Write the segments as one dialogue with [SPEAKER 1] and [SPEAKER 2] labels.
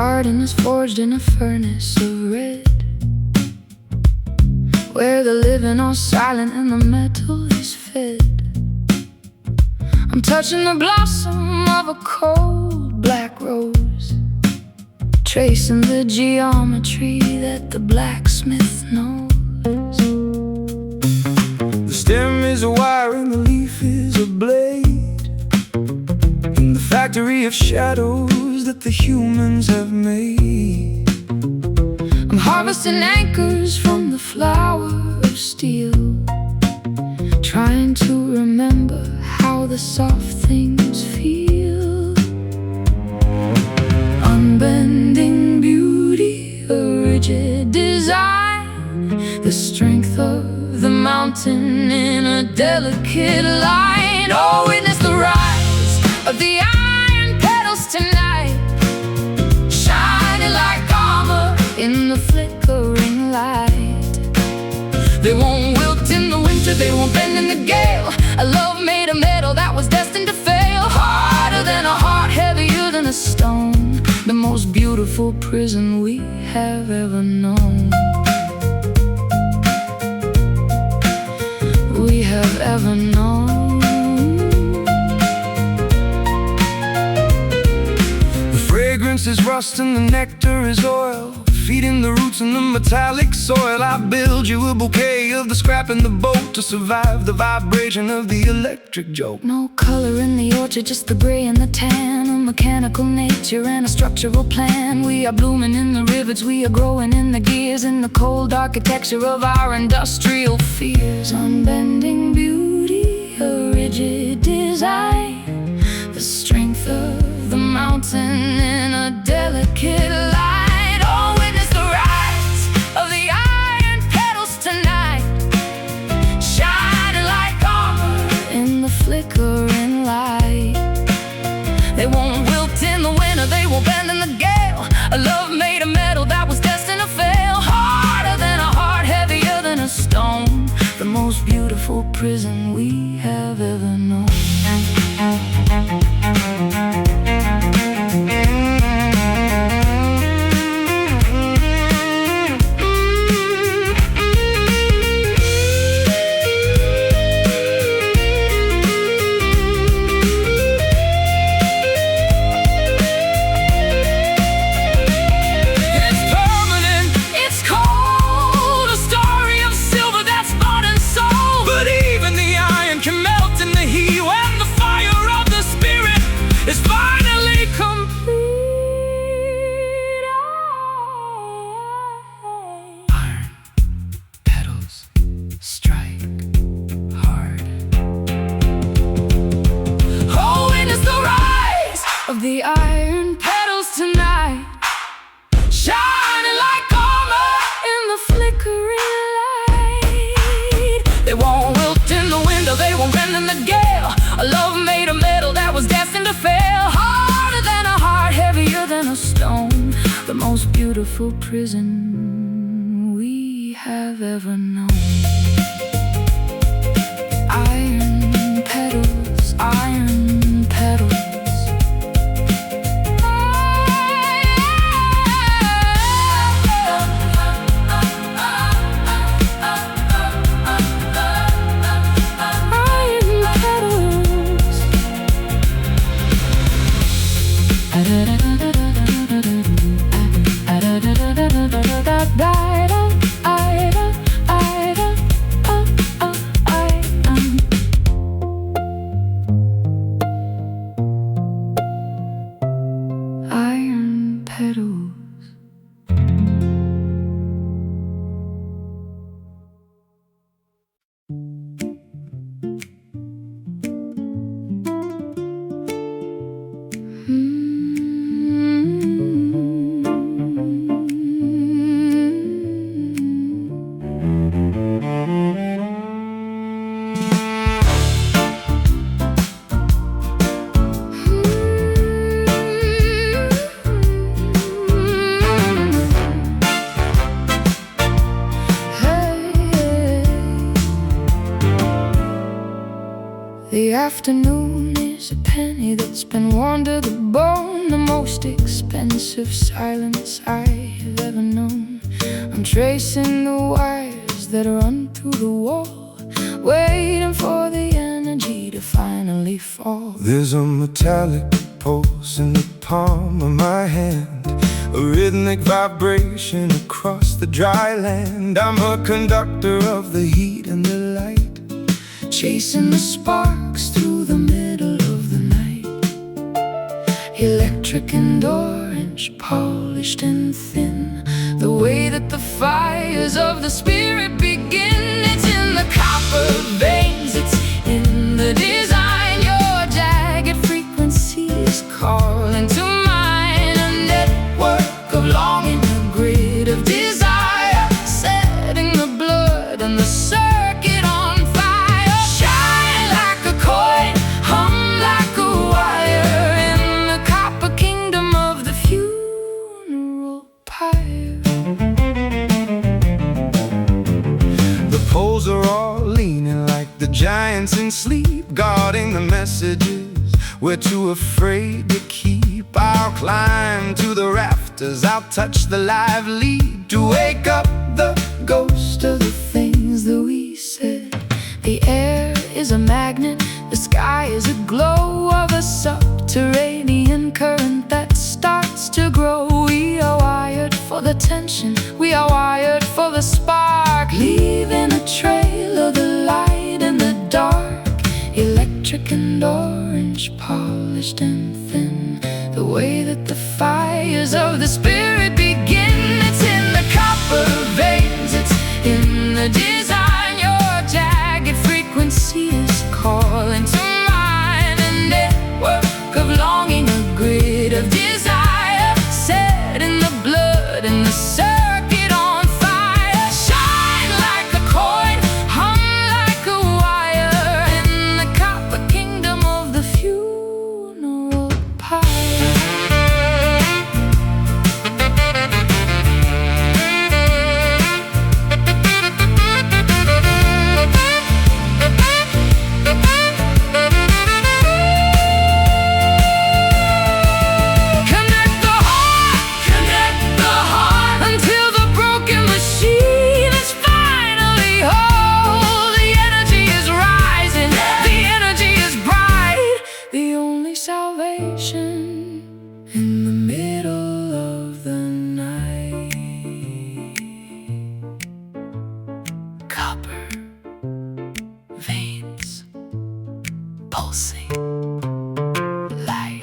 [SPEAKER 1] garden is forged in a furnace of red, where the living are silent and the metal is fed. I'm touching the blossom of a cold black rose, tracing the geometry that the blacksmith knows. The stem is a wire and the leaf is a blade, in the factory of shadows that the humans have made. I'm harvesting anchors from the flower of steel, trying to remember how the soft things feel. Unbending beauty, a rigid design, the strength of the mountain in a delicate line. Oh, witness the rise of the iron petals tonight, shining like armor in the flickering light. They won't wilt in the winter, they won't bend in the gale. A love made of metal that was destined to fail. Harder than a heart, heavier than a stone, the most beautiful prison we have ever known. We have ever known. The fragrance is rust and the nectar is oil, feeding the roots in the metallic soil. I build you a bouquet of the scrap in the boat to survive the vibration of the electric joke. No color in the orchard, just the gray and the tan, a mechanical nature and a structural plan. We are blooming in the rivets, we are growing in the gears, in the cold architecture of our industrial fears. Unbending beauty, a rigid design, the strength of the mountain in a delicate light. Of the iron petals tonight, shining like armor in the flickering light. They won't wilt in the winter, they won't bend in the gale. A love made of metal that was destined to fail. Harder than a heart, heavier than a stone, the most beautiful prison we have ever known. Of the iron petals tonight, shining like armor in the flickering light. They won't wilt in the winter, they won't bend in the gale. A love made of metal that was destined to fail. Harder than a heart, heavier than a stone, the most beautiful prison we have ever known. Iron petals, iron petals. Iron petals. The afternoon is a penny that's been worn to the bone. in the most expensive silence I've ever known. I'm tracing the wires that run through the wall, waiting for the energy to finally fall.
[SPEAKER 2] There's a metallic pulse in the palm of my hand, a rhythmic vibration across the dry land. I'm a conductor of the heat and the light,
[SPEAKER 1] chasing the sparks through the middle of the night. Electric and orange, polished and thin, the way that the fires of the spirit begin. It's in the copper veins, it's in the design. Your jagged frequency is calling to mind, a network of longing, a grid of desire, setting the blood and the circuit on fire. Shine like a coin, hum like a wire, in the copper kingdom of the funeral pyre.
[SPEAKER 2] The poles are all leaning like the giants in sleep, guarding the messages we're too afraid to keep. I'll climb to the rafters, I'll touch the live lead, to wake up the ghost of the things that we said.
[SPEAKER 1] The air is a magnet, the sky is a glow of a subterranean current that starts to grow. We are wired for the tension, we are wired for the spark, leaving a trail of the light in the dark. Electric and orange, polished and thin, the way that the fires of the spirit begin. It's in the copper veins, it's in the design. Your jagged frequency is calling to mind, a network of longing, a grid of desire, set in the blood and the circuit on fire. Shine like a coin, hum like a wire, in the copper kingdom of the funeral pyre. Connect the heart until the broken machine is finally whole. The energy is rising, the energy is bright, the only salvation in the middle of the night. Copper veins, pulsing light.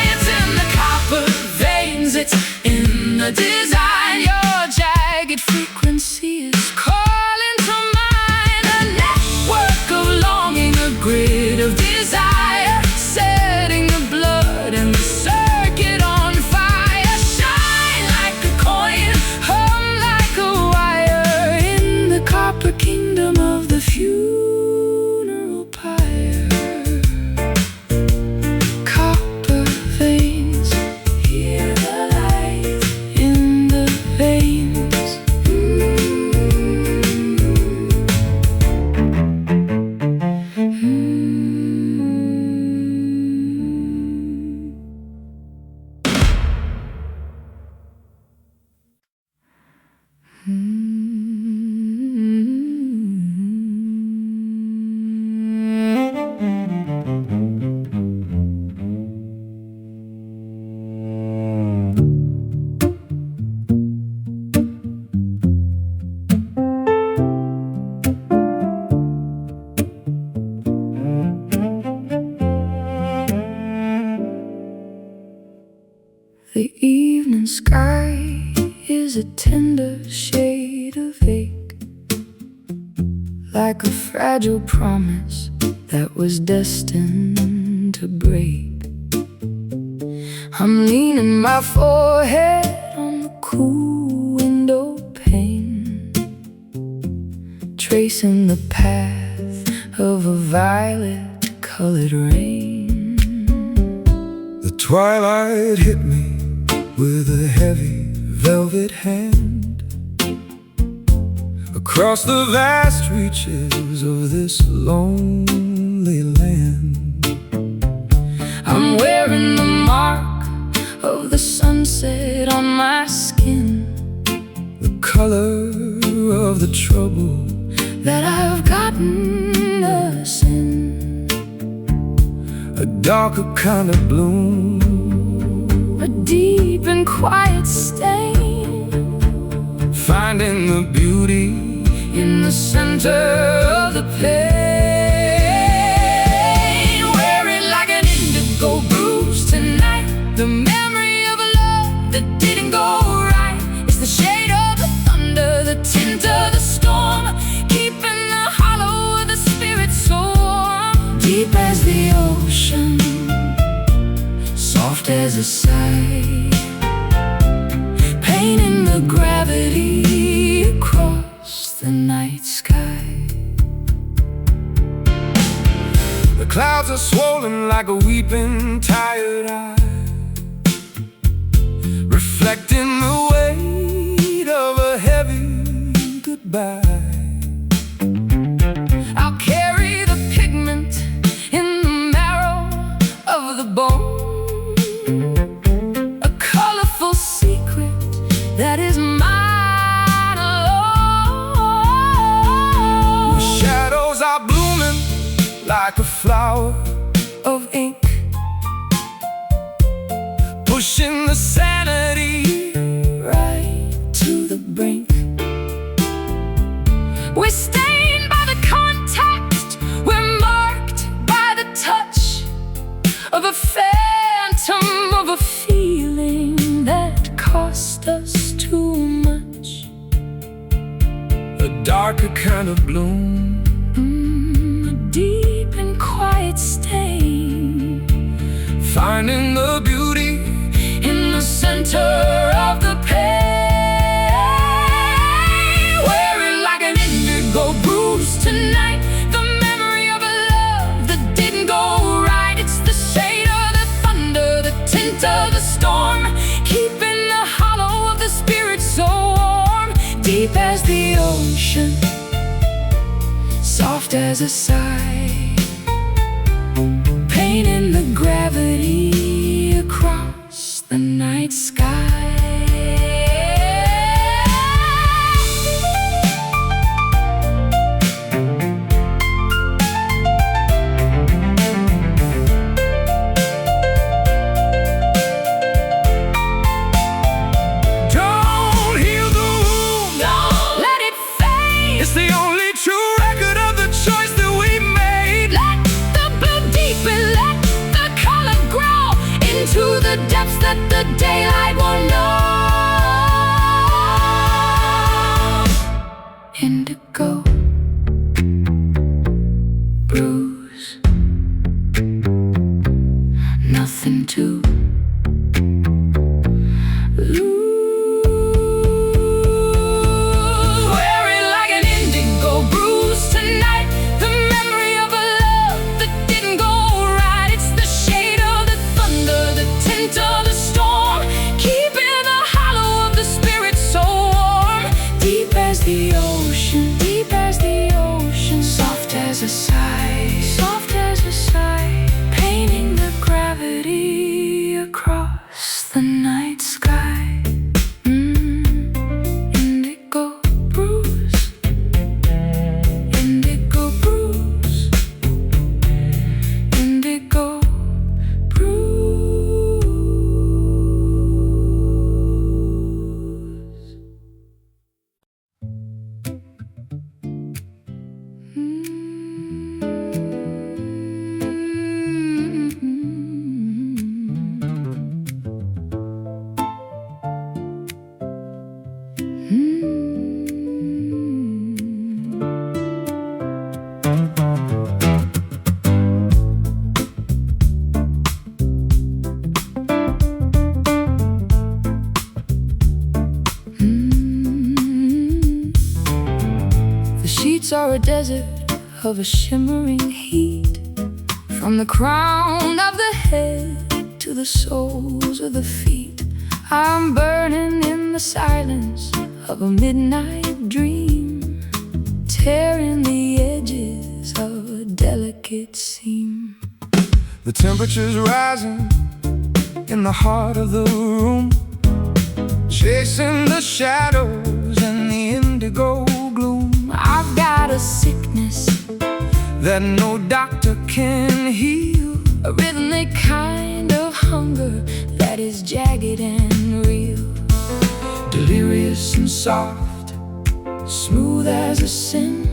[SPEAKER 1] It's in the copper veins, it's in the design. Your jagged frequency is calling to mind, a network of longing, a grid of desire, setting the blood and the circuit on fire. Shine like a coin, hum like a wire, in the copper kingdom of the funeral pyre. Copper veins, hear the light in the veins. The evening sky is a tender shade of ache, like a fragile promise that was destined to break. I'm leaning my forehead on the cool window pane, tracing the path of a violet-colored rain.
[SPEAKER 2] Twilight hit me with a heavy velvet hand across the vast reaches of this lonely land.
[SPEAKER 1] I'm wearing the mark of the sunset on my skin,
[SPEAKER 2] the color of the trouble
[SPEAKER 1] that I've gotten us in.
[SPEAKER 2] A darker kind of bloom,
[SPEAKER 1] a deep and quiet stain,
[SPEAKER 2] finding the beauty
[SPEAKER 1] in the center of the pain. Wearing like an indigo bruise tonight, the memory of a love that didn't go right. It's the shade of the thunder, the tint of the storm, keeping the hollow of the spirit so warm. Deep as the ocean, soft as a sigh, painting the gravity across the night sky.
[SPEAKER 2] The clouds are swollen like a weeping, tired eye, reflecting the weight of a heavy goodbye.
[SPEAKER 1] I'll carry the pigment in the marrow of the bone, a colorful secret that is mine alone.
[SPEAKER 2] The shadows are blooming like a flower of ink, pushing the sanity
[SPEAKER 1] right to the brink. We're stained by the contact, we're marked by the touch of a phantom, of a feeling that cost us too much.
[SPEAKER 2] a darker kind of bloom,
[SPEAKER 1] A deep and quiet stain,
[SPEAKER 2] finding the beauty
[SPEAKER 1] in the center of the pain. Wearing like an indigo bruise tonight, the memory of a love that didn't go right. It's the shade of the thunder, the tint of the storm, keeping the hollow of the spirit so warm. Deep as the ocean, soft as a sigh, painting the gravity across the night sky.
[SPEAKER 2] don't heal the wound.
[SPEAKER 1] Don't let it fade.
[SPEAKER 2] It's the only true record of the choice that we made.
[SPEAKER 1] Let the blue deepen, let the color grow into the depths that the daylight won't know. Indigo bruise, nothing to lose. Wearing like an indigo bruise tonight, the memory of a love that didn't go right. It's the shade of the thunder, the tint of the storm, keeping the hollow of the spirit so warm. Deep as the ocean, deep as the ocean, soft as a sigh, soft as a sigh, painting the gravity across the night sky. Indigo bruise, indigo bruise, indigo bruise. The sheets are a desert of a shimmering heat, from the crown of the head to the soles of the feet. I'm burning in the silence of a midnight dream, tearing the edges of a delicate seam.
[SPEAKER 2] The temperature's rising in the heart of the room, chasing the shadows and the indigo gloom.
[SPEAKER 1] I've got a sickness
[SPEAKER 2] that no doctor can heal,
[SPEAKER 1] a rhythmic kind of hunger that is jagged and real.
[SPEAKER 2] delirious and soft, smooth as a sin,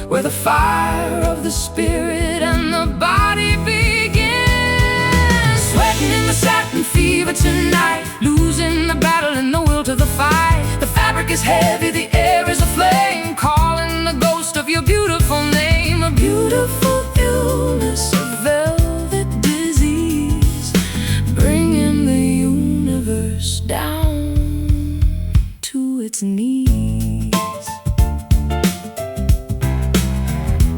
[SPEAKER 1] where the fire of the spirit and the body begins. Sweating in the satin fever tonight, losing the battle and the will to the fight. The fabric is heavy, the air is aflame, calling the ghost of your beautiful name. A beautiful illness, a velvet disease, bringing the universe down to its knees.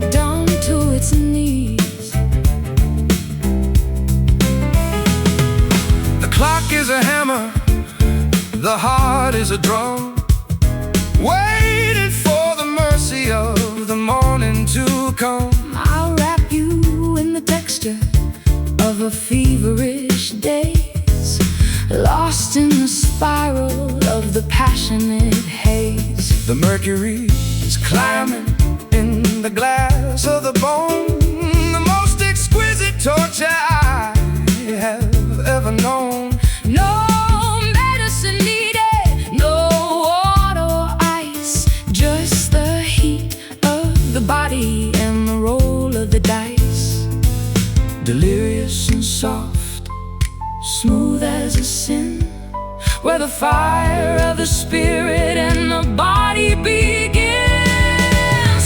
[SPEAKER 1] Down to its knees.
[SPEAKER 2] The clock is a hammer, the heart is a drum, waiting for the mercy of the morning to come.
[SPEAKER 1] I'll wrap you in the texture of a feverish daze, lost in the spiral of the passionate haze.
[SPEAKER 2] The mercury is climbing in the glass of the bone, the most exquisite torture I have ever known.
[SPEAKER 1] No medicine needed, no water or ice, just the heat of the body and the roll of the dice.
[SPEAKER 2] Delirious and soft,
[SPEAKER 1] Smooth as a sin, where the fire of the spirit and the body begins.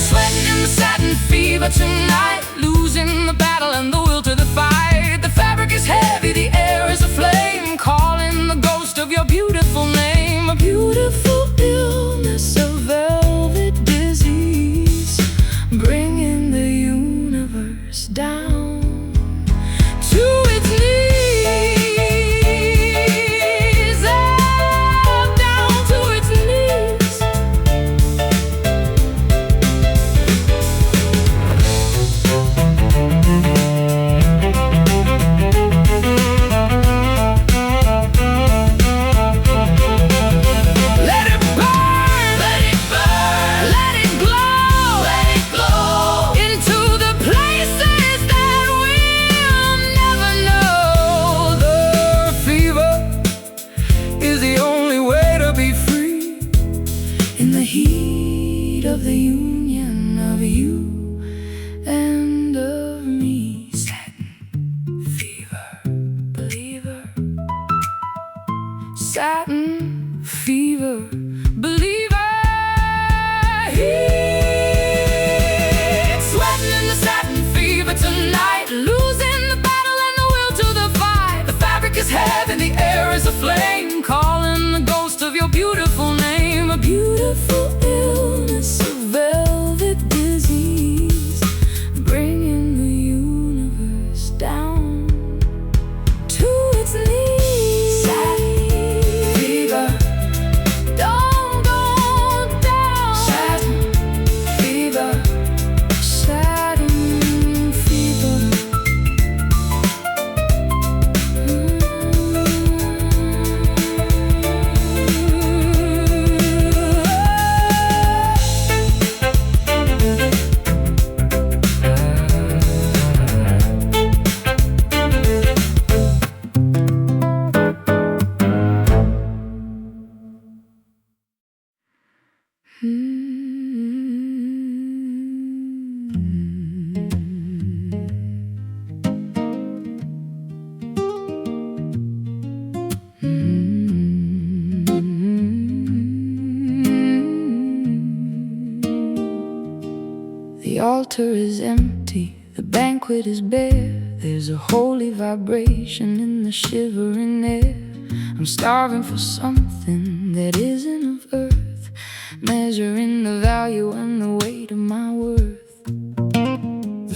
[SPEAKER 1] Sweating in the satin fever tonight, losing the battle and the will to the fight. The fabric is heavy, the air is aflame, calling the ghost of your beautiful name. A beautiful illness, a velvet disease, bringing the universe down to its knees. Of the union of you and of me. Satin fever, believer. Satin fever, believer. Heat. Sweating in the satin fever tonight, losing the battle and the will to the fight. The fabric is heavy, the air is aflame, calling the ghost of your beautiful name. A beautiful illness, a velvet disease, bringing the universe down to its knees. Satin fever, don't go down. Satin fever, satin fever. The altar is empty, the banquet is bare. There's a holy vibration in the shivering air. I'm starving for something that isn't of earth, measuring the value and the weight of my worth.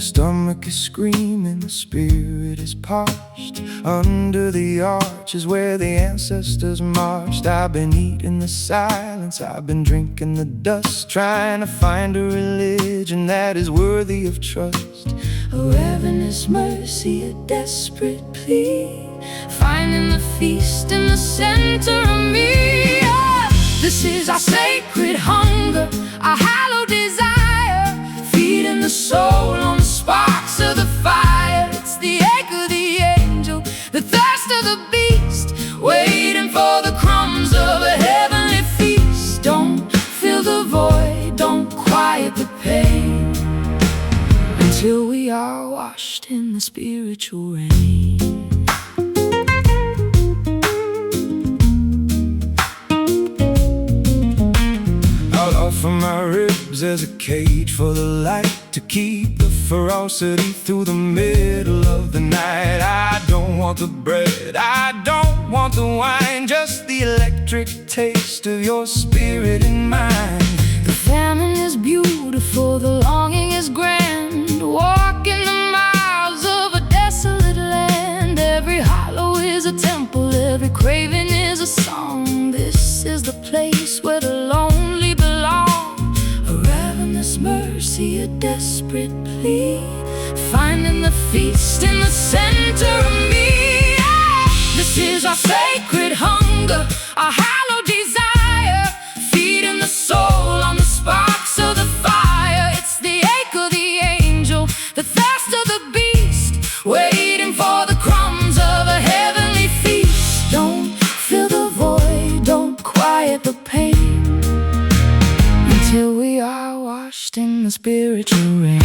[SPEAKER 2] the stomach music is screaming, the spirit is parched. Under the arches where the ancestors marched, I've been eating the silence, I've been drinking the dust, trying to find a religion that is worthy of trust.
[SPEAKER 1] A ravenous mercy, a desperate plea, finding the feast in the center of me. This is our sacred hunger, our hallowed desire, feeding the soul on the sparks of the fire. It's the ache of the angel, the thirst of the beast, waiting for the crumbs of a heavenly feast. Don't fill the void, don't quiet the pain, until we are washed in the spiritual rain.
[SPEAKER 2] For my ribs there's a cage for the light, to keep the ferocity through the middle of the night. I don't want the bread, I don't want the wine, just the electric taste of your spirit and mine.
[SPEAKER 1] The famine is beautiful, the longing is grand, walking the miles of a desolate land. Every hollow is a temple, every craving is a song. This is the place where the lonely belong. A ravenous mercy, a desperate plea, finding the feast in the center of me. This is our sacred hunger, our hallowed desire, feeding the soul on the sparks of the fire. It's the ache of the angel, the thirst of the beast, waiting for the crumbs of a heavenly feast. Don't fill the void, don't quiet the pain, until we are washed in the spiritual rain.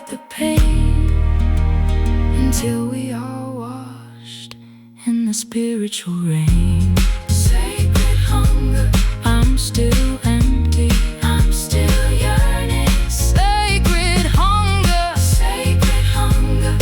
[SPEAKER 1] The pain, until we are washed in the spiritual rain. Sacred hunger, I'm still empty, I'm still yearning. Sacred hunger, sacred hunger.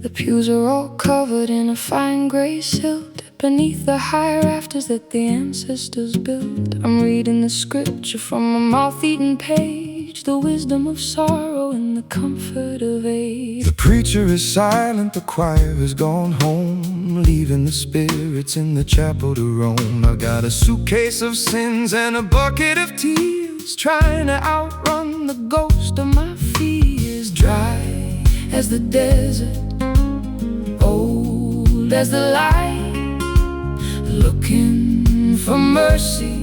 [SPEAKER 1] The pews are all covered in a fine gray silt, beneath the high rafters that the ancestors built. I'm reading the scripture from a moth-eaten page, the wisdom of sorrow in the comfort of age.
[SPEAKER 2] The preacher is silent, the choir has gone home, leaving the spirits in the chapel to roam. I've got a suitcase of sins and a bucket of tears, trying to outrun the ghost of my fears. Dry as the desert, old as the light, looking for mercy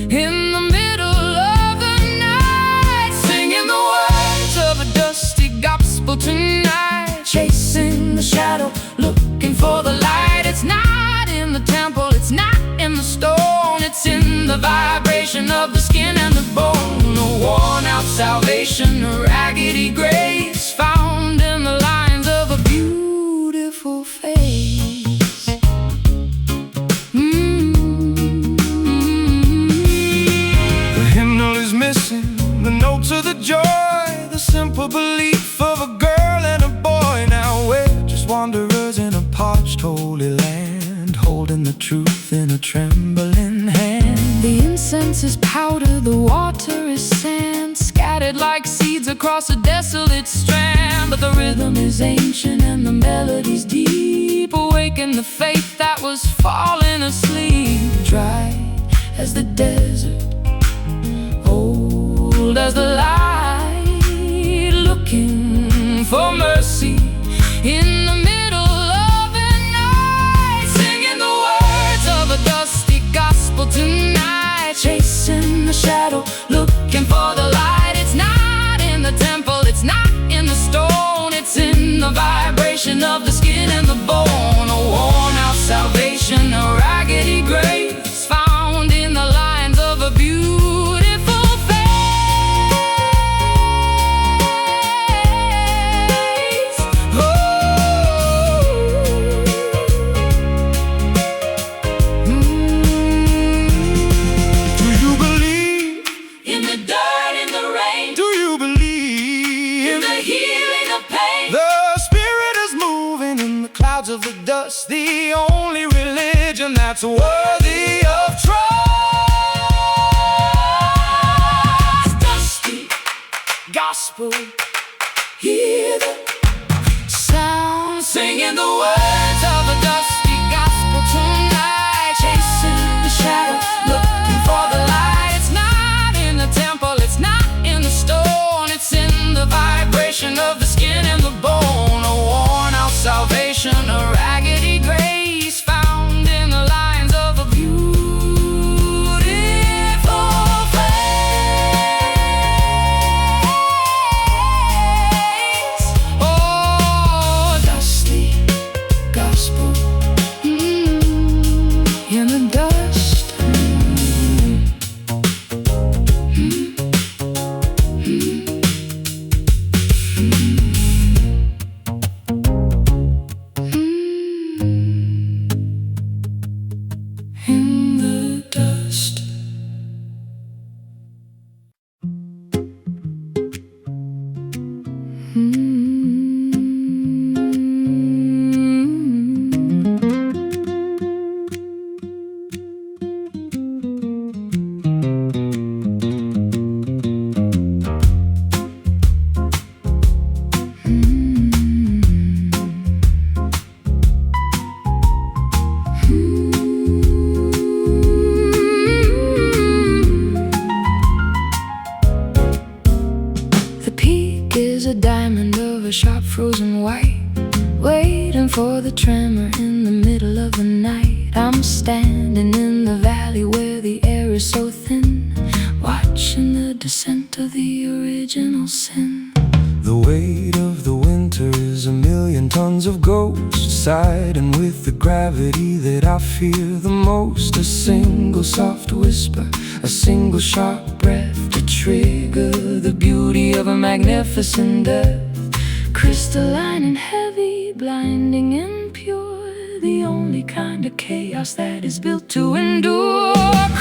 [SPEAKER 2] in the middle of the night, singing the words of a dusty gospel tonight, chasing the shadow, looking for the light. It's not in the temple, it's not in the stone, it's in the vibration of the skin and the bone. A worn out salvation, a raggedy grace, found in the lines of a beautiful face. The hymnal is missing the notes of the joy, the simple belief of a girl and a boy. Now we're just wanderers in a parched holy land, holding the truth in a trembling hand. The incense is powder, the water is sand, scattered like seeds across a desolate strand. But the rhythm is ancient and the melodies deep, awaken the faith that was falling asleep. Dry as the desert, old as the light, looking for mercy in the middle of the night, singing the words of a dusty gospel tonight, chasing the shadow, looking for the light. It's not in the temple, it's not in the stone, it's in the vibration of the skin and the bone. A worn out salvation, a raggedy grace, found in the lines of a beautiful face. Do you believe
[SPEAKER 1] In the dirt, in the rain,
[SPEAKER 2] Do you believe
[SPEAKER 1] in the healing of pain?
[SPEAKER 2] The spirit is moving in the clouds of the dust, the only religion that's worthy of trust.
[SPEAKER 1] Dusty
[SPEAKER 2] Gospel,
[SPEAKER 1] hear the
[SPEAKER 2] sound,
[SPEAKER 1] singing the words of a dusty gospel tonight, chasing the shadow, looking for the light. It's not in the temple, it's not in the stone, it's in the vibration of the skin and the bone. A worn out salvation, a raggedy grace, found in the lines of a beautiful face. Oh, dusty gospel, in the dust. In the dust. The peak is a diamond of a sharp frozen white, waiting for the tremor in the middle of the night. I'm standing in the valley where the air is so thin, watching the descent of the original sin.
[SPEAKER 2] the weight of the winter is 1,000,000 tons of ghosts, siding with the gravity that I fear the most. A single soft whisper, a single sharp breath to trigger the beauty of a magnificent death. Crystalline and heavy, blinding and pure, the only kind of chaos that is built to endure.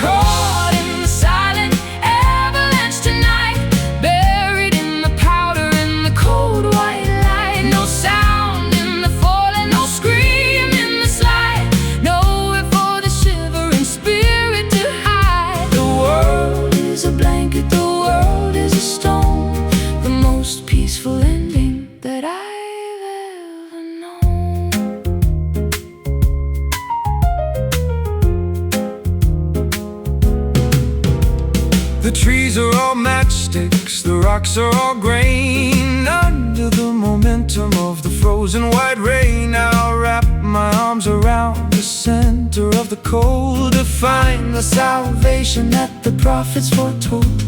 [SPEAKER 2] Caught in the silent avalanche tonight, buried in the powder in the cold white light. No sound in the falling, no scream in the slide, nowhere for the shivering spirit to hide. The world is a blanket, the world is a stone, the most peaceful The trees are all matchsticks, the rocks are all grain. Under the momentum of the frozen white rain, I'll wrap my arms around the center of the cold to find the salvation that the prophets foretold.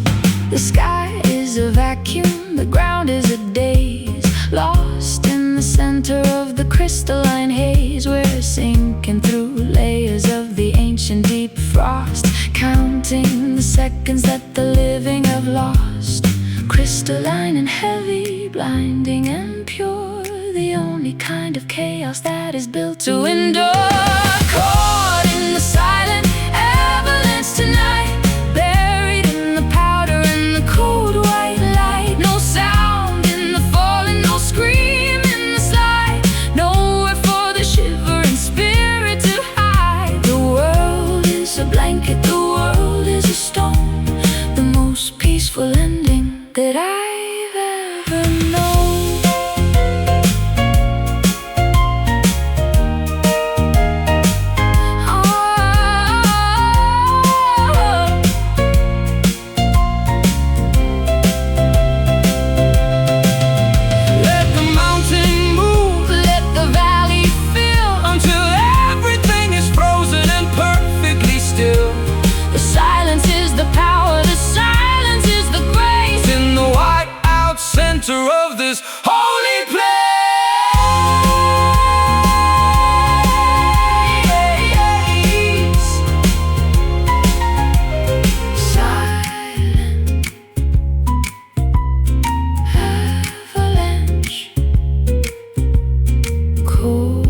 [SPEAKER 1] The sky is a vacuum, the ground is a daze, lost in the center of the crystalline haze. We're sinking through layers of the ancient deep frost, counting the seconds that the living have lost. Crystalline and heavy, blinding and pure, the only kind of chaos that is built to endure. Caught in the silent avalanche tonight, buried in the powder and the cold white light. No sound in the falling, no scream in the slide, nowhere for the shivering spirit to hide. The world is a blanket, the world is a stone, the most peaceful ending that I've ever known.
[SPEAKER 2] Let the mountain move, let the valley fill, until everything is frozen and perfectly still.
[SPEAKER 1] The silence is the power, the silence is the grace,
[SPEAKER 2] In the white out center of this holy place.
[SPEAKER 1] silent avalanche, cold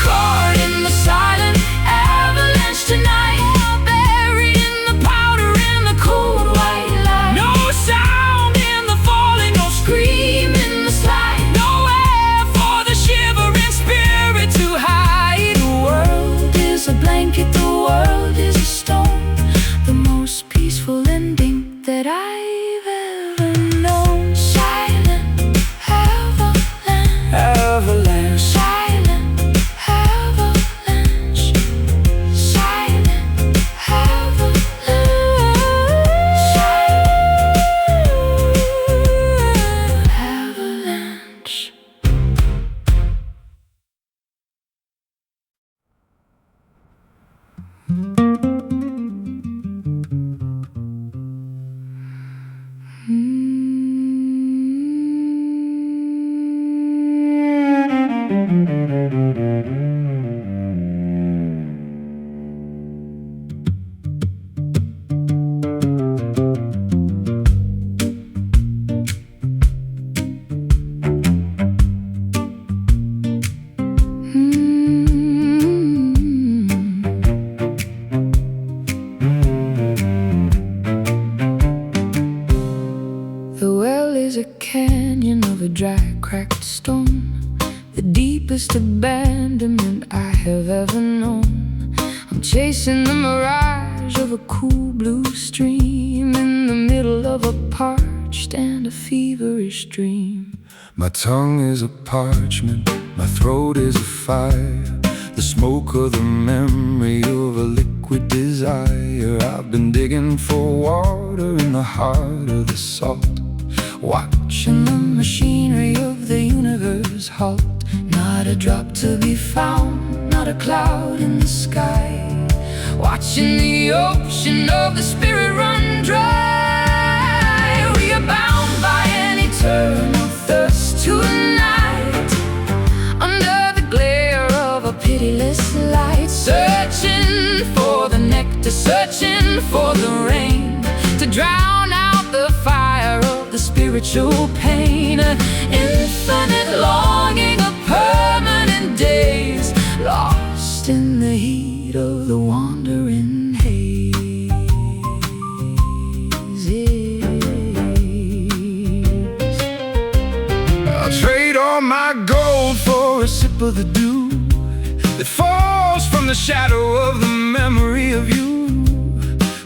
[SPEAKER 1] caught in the silent avalanche tonight, buried in the powder and the cold white light.
[SPEAKER 2] No sound in the falling, no
[SPEAKER 1] Scream in the slide,
[SPEAKER 2] nowhere for the shivering spirit to hide.
[SPEAKER 1] the world is a blanket, the world is a stone, the most peaceful ending that I've ever known. Silent avalanche,
[SPEAKER 2] Avalanche.
[SPEAKER 1] silent avalanche, silent avalanche. The well is a canyon of a dry, cracked stone, the deepest abandonment I have ever known. I'm chasing the mirage of a cool blue stream in the middle of a parched and a feverish dream.
[SPEAKER 2] My tongue is a parchment, my throat is a fire, the smoke of the memory of a liquid desire. I've been digging for water in the heart of the salt, watching the machinery of the universe halt. Not a drop to be found, not a cloud in the sky, watching the ocean of the spirit run dry. We are bound by an eternal thirst to a night, under the glare of a pitiless light, searching for the nectar, searching for the rain, to drown out the fire of the spiritual pain. An infinite longing of permanent days, lost in the heat of the wandering haze. I'll trade all my gold for a sip of the dew that falls from the shadow of the memory of you.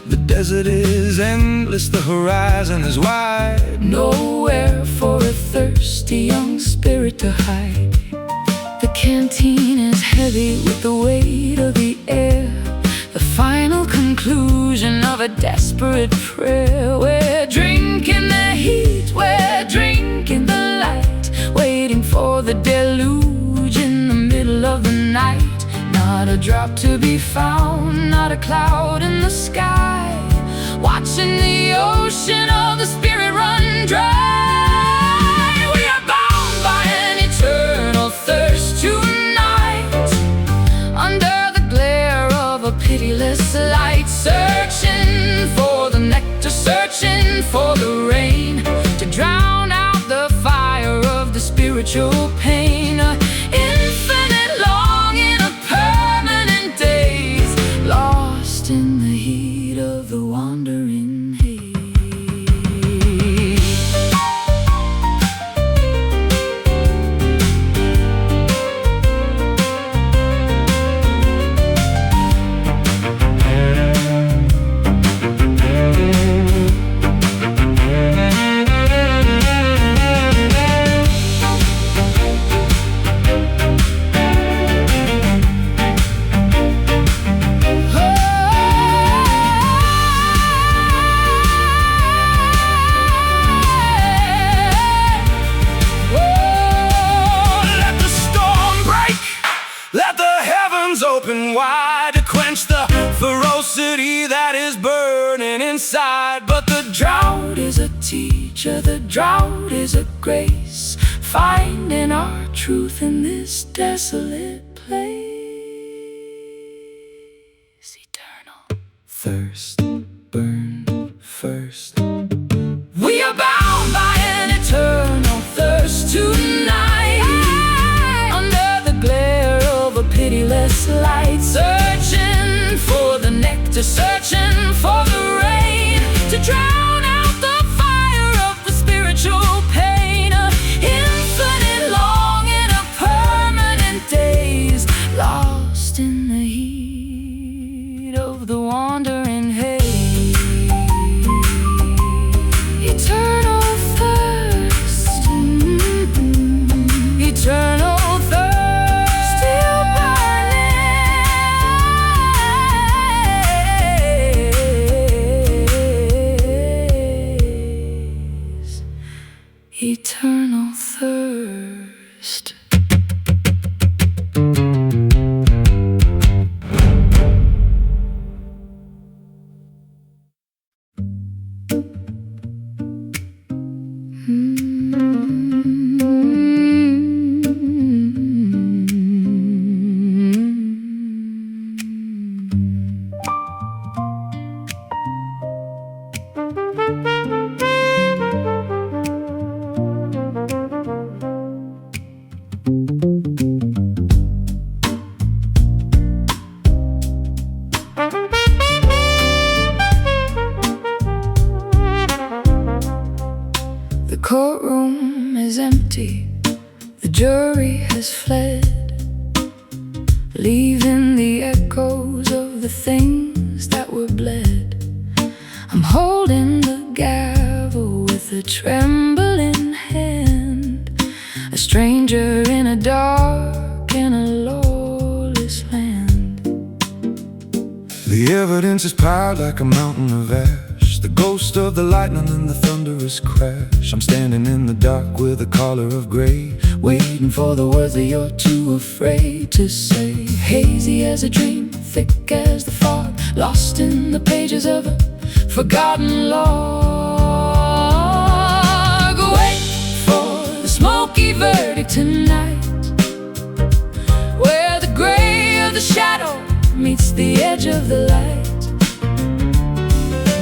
[SPEAKER 2] The desert is endless, the horizon is wide, nowhere for a thirsty young spirit to hide. The canteen is
[SPEAKER 1] heavy with the weight of the air, the final conclusion of a desperate prayer. We're drinking the heat, we're drinking the light, waiting for the deluge in the middle of the night. Not a drop to be found, not a cloud in the sky, watching the ocean of the spirit run dry. We are bound by an eternal thirst tonight, under the glare of a pitiless light, searching for the nectar, searching for the rain to drown out the fire of the spiritual pain. Infinite longing of permanent days, lost in the heat of the wandering haze. Open wide to quench the ferocity that is burning inside. But the drought is a teacher, the drought is a grace, finding our truth in this desolate place. Eternal thirst, burn first. We are bound by an eternal thirst tonight, under the glare of a pitiless light, searching for the nectar, searching for the rain to drown out the fire of the spiritual pain. Infinite longing of permanent days, lost in the heat of the wandering haze. Eternal thirst, eternal eternal thirst. The courtroom is empty, the jury has fled, leaving the echoes of the things that were bled. I'm holding the gavel with a trembling hand, a stranger in a dark and a lawless land.
[SPEAKER 2] The evidence is piled like a mountain of ash, the ghost of the lightning and the thunderous crash. I'm standing in the dark with a collar of gray, waiting for the words that you're too afraid to say. Hazy as a dream, thick as the fog, lost in the pages of a forgotten log. Wait for the smoky verdict tonight, where the gray of the shadow meets the edge of the light.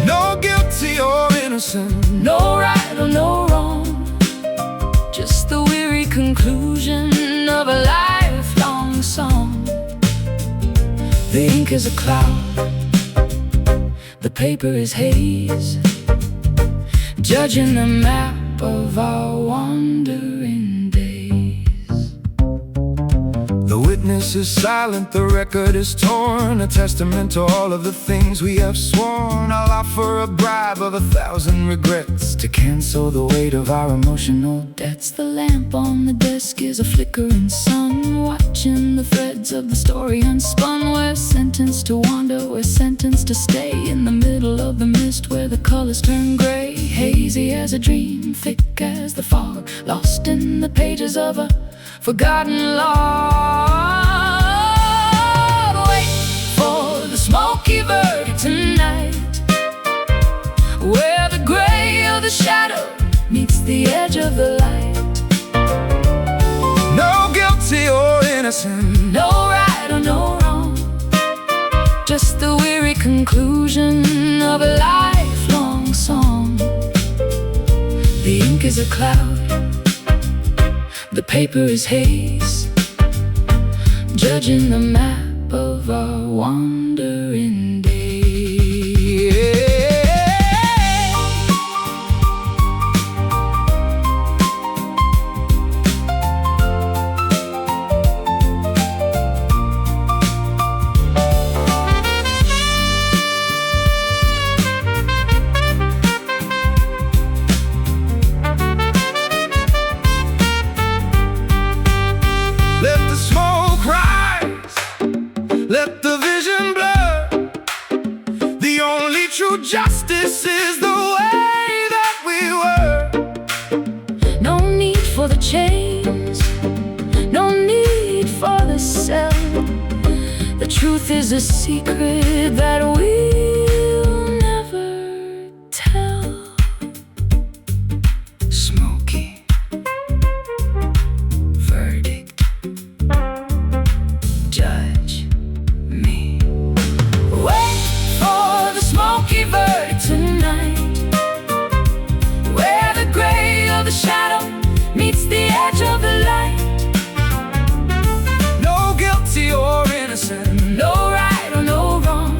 [SPEAKER 2] No guilty or innocent,
[SPEAKER 1] no right or no wrong, just the weary conclusion of a lifelong song. The ink is a cloud, the paper is haze, judging the map of our wandering days.
[SPEAKER 2] The witness is silent, the record is torn, a testament to all of the things we have sworn. I'll offer a bribe of 1,000 regrets to cancel the weight of our emotional debts.
[SPEAKER 1] The lamp on the desk is a flickering sun, watching the threads of the story unspun. We're sentenced to wander, we're sentenced to stay in the middle of the mist where the colors turn gray. Hazy as a dream, thick as the fog, lost in the pages of a forgotten log. Wait for the smoky verdict tonight, where the gray of the shadow meets the edge of the light.
[SPEAKER 2] No guilty or innocent,
[SPEAKER 1] no right or no wrong, just the weary conclusion of a lifelong song. The ink is a cloud, the paper is haze, judging the map of our wandering day.
[SPEAKER 2] Let the vision blur. The only true justice is the way that we were.
[SPEAKER 1] No need for the chains, no need for the cell. The truth is a secret that we'll never tell.
[SPEAKER 2] Smoky verdict,
[SPEAKER 1] judge me. Wait for the smoky verdict tonight, where the gray of the shadow meets the edge of the light.
[SPEAKER 2] No guilty or innocent,
[SPEAKER 1] no right or no wrong,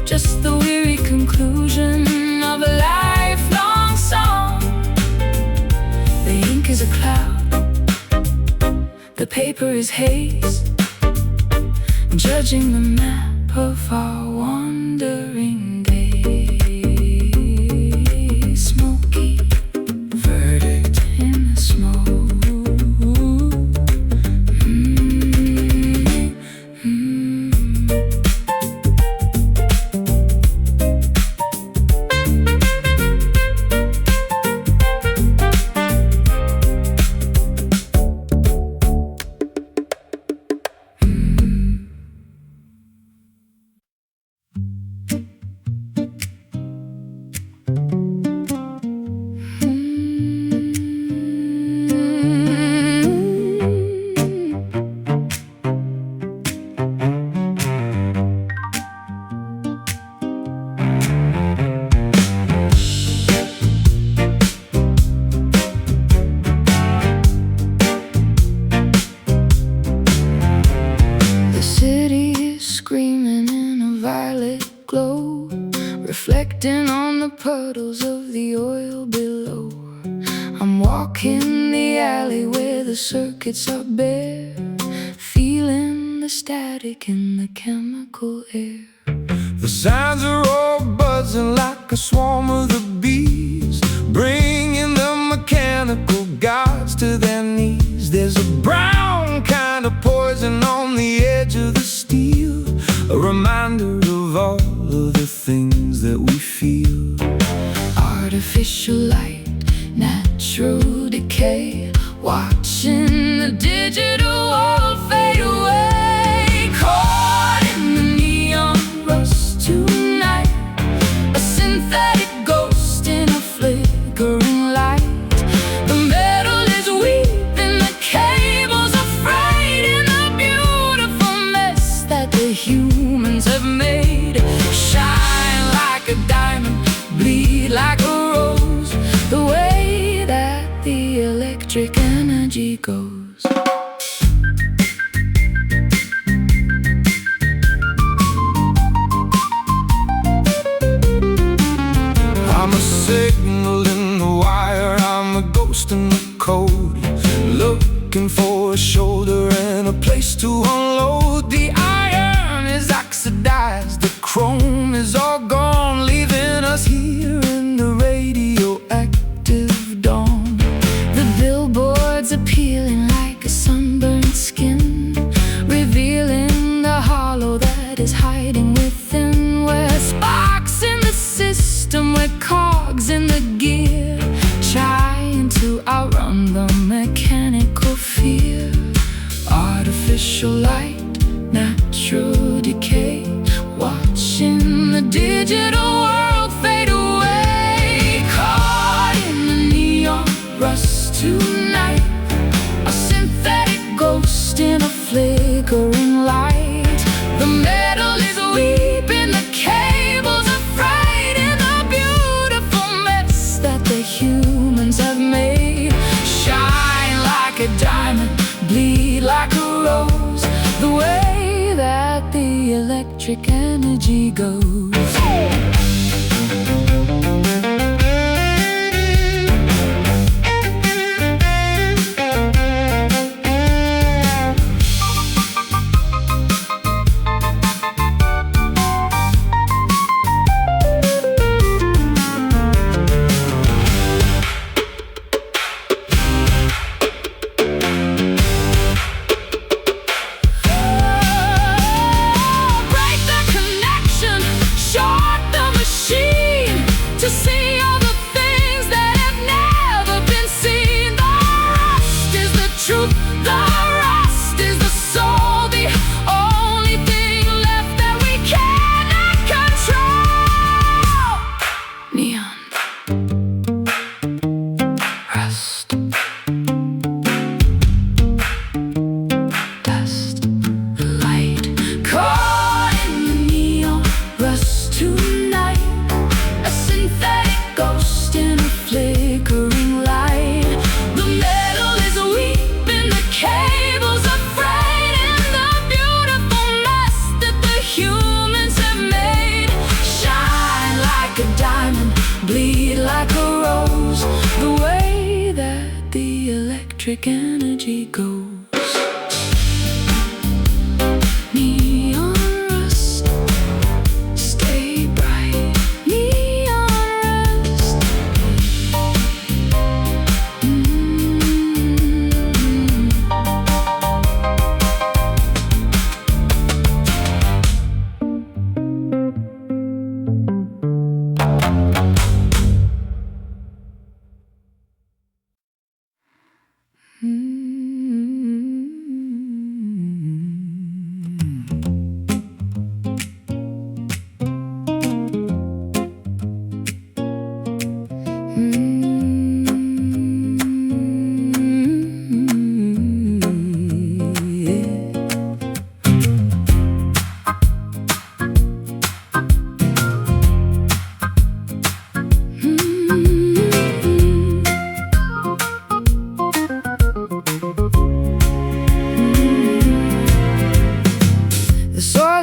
[SPEAKER 1] just the weary conclusion of a lifelong song. The ink is a cloud, the paper is haze, judging the map of our wandering day. Smoky
[SPEAKER 2] verdict
[SPEAKER 1] in the smoke. Reflecting on the puddles of the oil below. I'm walking the alley where the circuits are bare, feeling the static in the chemical air.
[SPEAKER 2] The sounds are all buzzing like a swarm of the bees, bringing the mechanical gods to their knees. There's a brown kind of poison on the edge of the steel, a reminder of all of the things that we feel.
[SPEAKER 1] Artificial light, natural decay, watching the digital world fade away. Caught in the neon rust tonight, a synthetic ghost in a flickering light. The metal is weeping, the cables are frayed in the beautiful mess that the humans have made. Shine like a diamond, bleed like a rose,
[SPEAKER 2] to unload. The iron is oxidized, the chrome is all gone, leaving us here in the radioactive dawn.
[SPEAKER 1] The billboards are peeling like a sunburned skin, revealing the hollow that is hiding within, where sparks in the system, where cogs in the gear, trying to outrun the mechanical fear. Artificial light, natural decay, watching the digital world fade away. Caught in the neon rust tonight, a synthetic ghost in a flickering light. The metal is weeping, the cables are frayed in the beautiful mess that the humans have made. Shine like a diamond, bleed like a rose, the way that the electric energy goes. To see all the things that have never been seen. The rust is the truth, the rust is the soul, the only thing left that we cannot control. Neon, rust, dust, light. Caught in the neon rust tonight, a synthetic ghost in a flickering light. The metal is weeping, the cables are frayed in the beautiful mess that the humans have made. Shine like a diamond, bleed like a rose, the way that the electric energy goes. Neon rust, stay bright.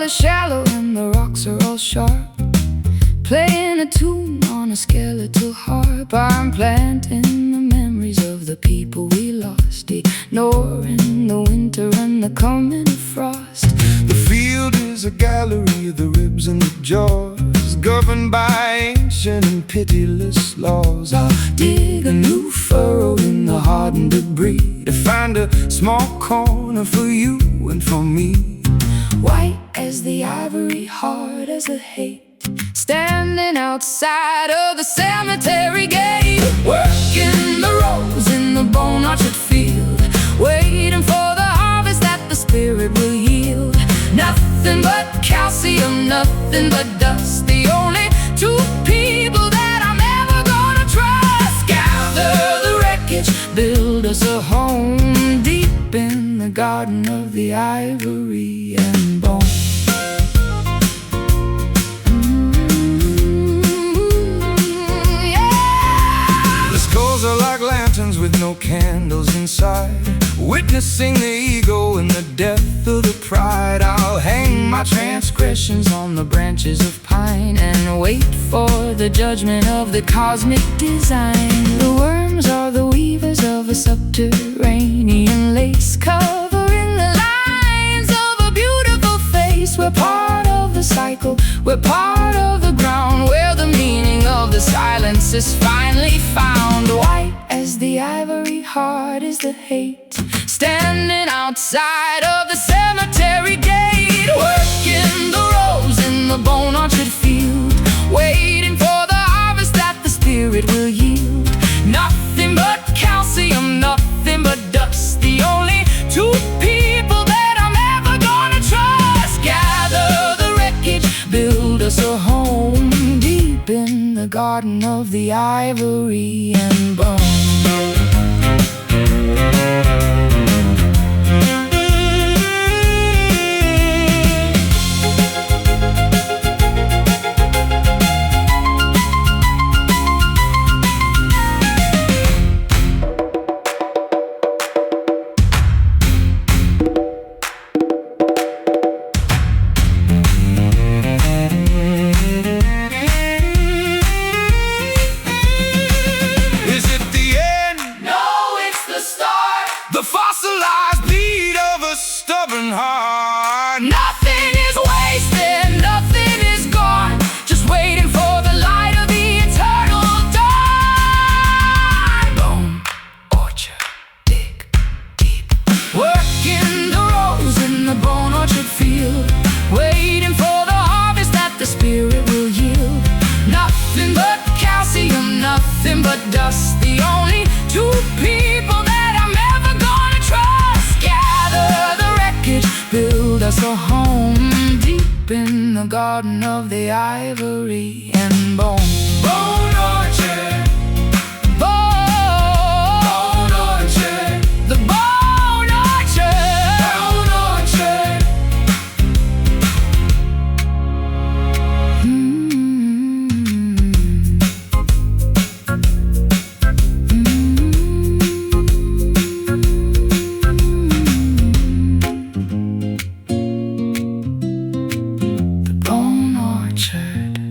[SPEAKER 1] Shallow and the rocks are all sharp, playing a tune on a skeletal harp. I'm planting the memories of the people we lost, ignoring the winter and the coming of frost.
[SPEAKER 2] The field is a gallery of the ribs and the jaws, governed by ancient and pitiless laws.
[SPEAKER 1] I'll dig a new furrow in the hardened debris
[SPEAKER 2] to find a small corner for you and for me.
[SPEAKER 1] White as the ivory, hard as the hate, standing outside of the cemetery gate, working the rows in the bone orchard field, waiting for the harvest that the spirit will yield. Nothing but calcium, nothing but dust, the only two people that I'm ever gonna trust. Gather the wreckage, build us a home deep in the garden of the ivory and bone.
[SPEAKER 2] Are like lanterns with no candles inside, witnessing the ego and the death of the pride. I'll hang my transgressions on the branches of pine and wait for the judgment of the cosmic design. The worms are the weavers of a subterranean lace, covering the lines
[SPEAKER 1] We're part of the ground where the meaning of the silence is finally found. White as the ivory, hard is the hate, standing outside of the cemetery gate, working the rose in the bone orchard field, waiting for the harvest that the spirit will yield. Nothing but calcium, nothing but dust, the only two people that I'm ever gonna trust. Gather the wreckage, build us a home deep in the garden of the ivory and bone.
[SPEAKER 2] The fossilized beat of a stubborn heart.
[SPEAKER 1] Nothing is wasted, nothing is gone, just waiting for the light of the eternal dawn.
[SPEAKER 2] Bone orchard, dig deep,
[SPEAKER 1] working the rose in the bone orchard field, waiting for the harvest that the spirit will yield. Nothing but calcium, nothing but dust, the only two people that I'm ever gonna trust. Gather the wreckage, build us a home deep in the garden of the ivory and bone.
[SPEAKER 2] bone orchard,
[SPEAKER 1] Bone orchard, the bone orchard,
[SPEAKER 2] bone orchard.
[SPEAKER 1] Bone orchard.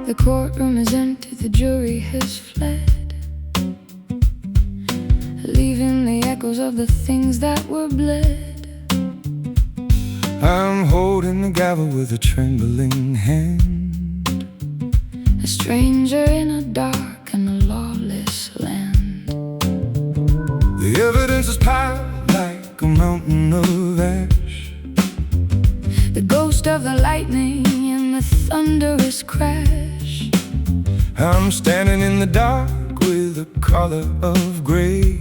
[SPEAKER 1] The courtroom is empty, the jury has fled, leaving the echoes of the things that were bled.
[SPEAKER 2] I'm holding the gavel with a trembling hand,
[SPEAKER 1] A stranger in a dark and a lawless land.
[SPEAKER 2] the evidence is piled like a mountain of ash.
[SPEAKER 1] The ghost of the lightning and the thunderous crash.
[SPEAKER 2] I'm standing in the dark with a color of gray,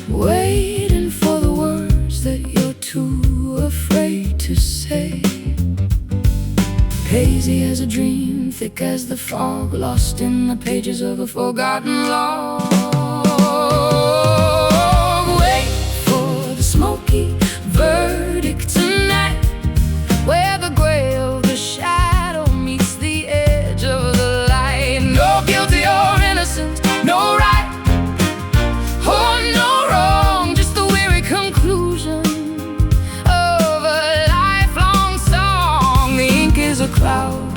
[SPEAKER 1] Waiting for the words that you're too afraid to say. Hazy as a dream, thick as the fog, lost in the pages of a forgotten log. Wait for the smoky verdict tonight, where the gray of the shadow meets the edge of the light. No guilty or innocent, no right or no wrong, just the weary conclusion of a lifelong song. The ink is a cloud,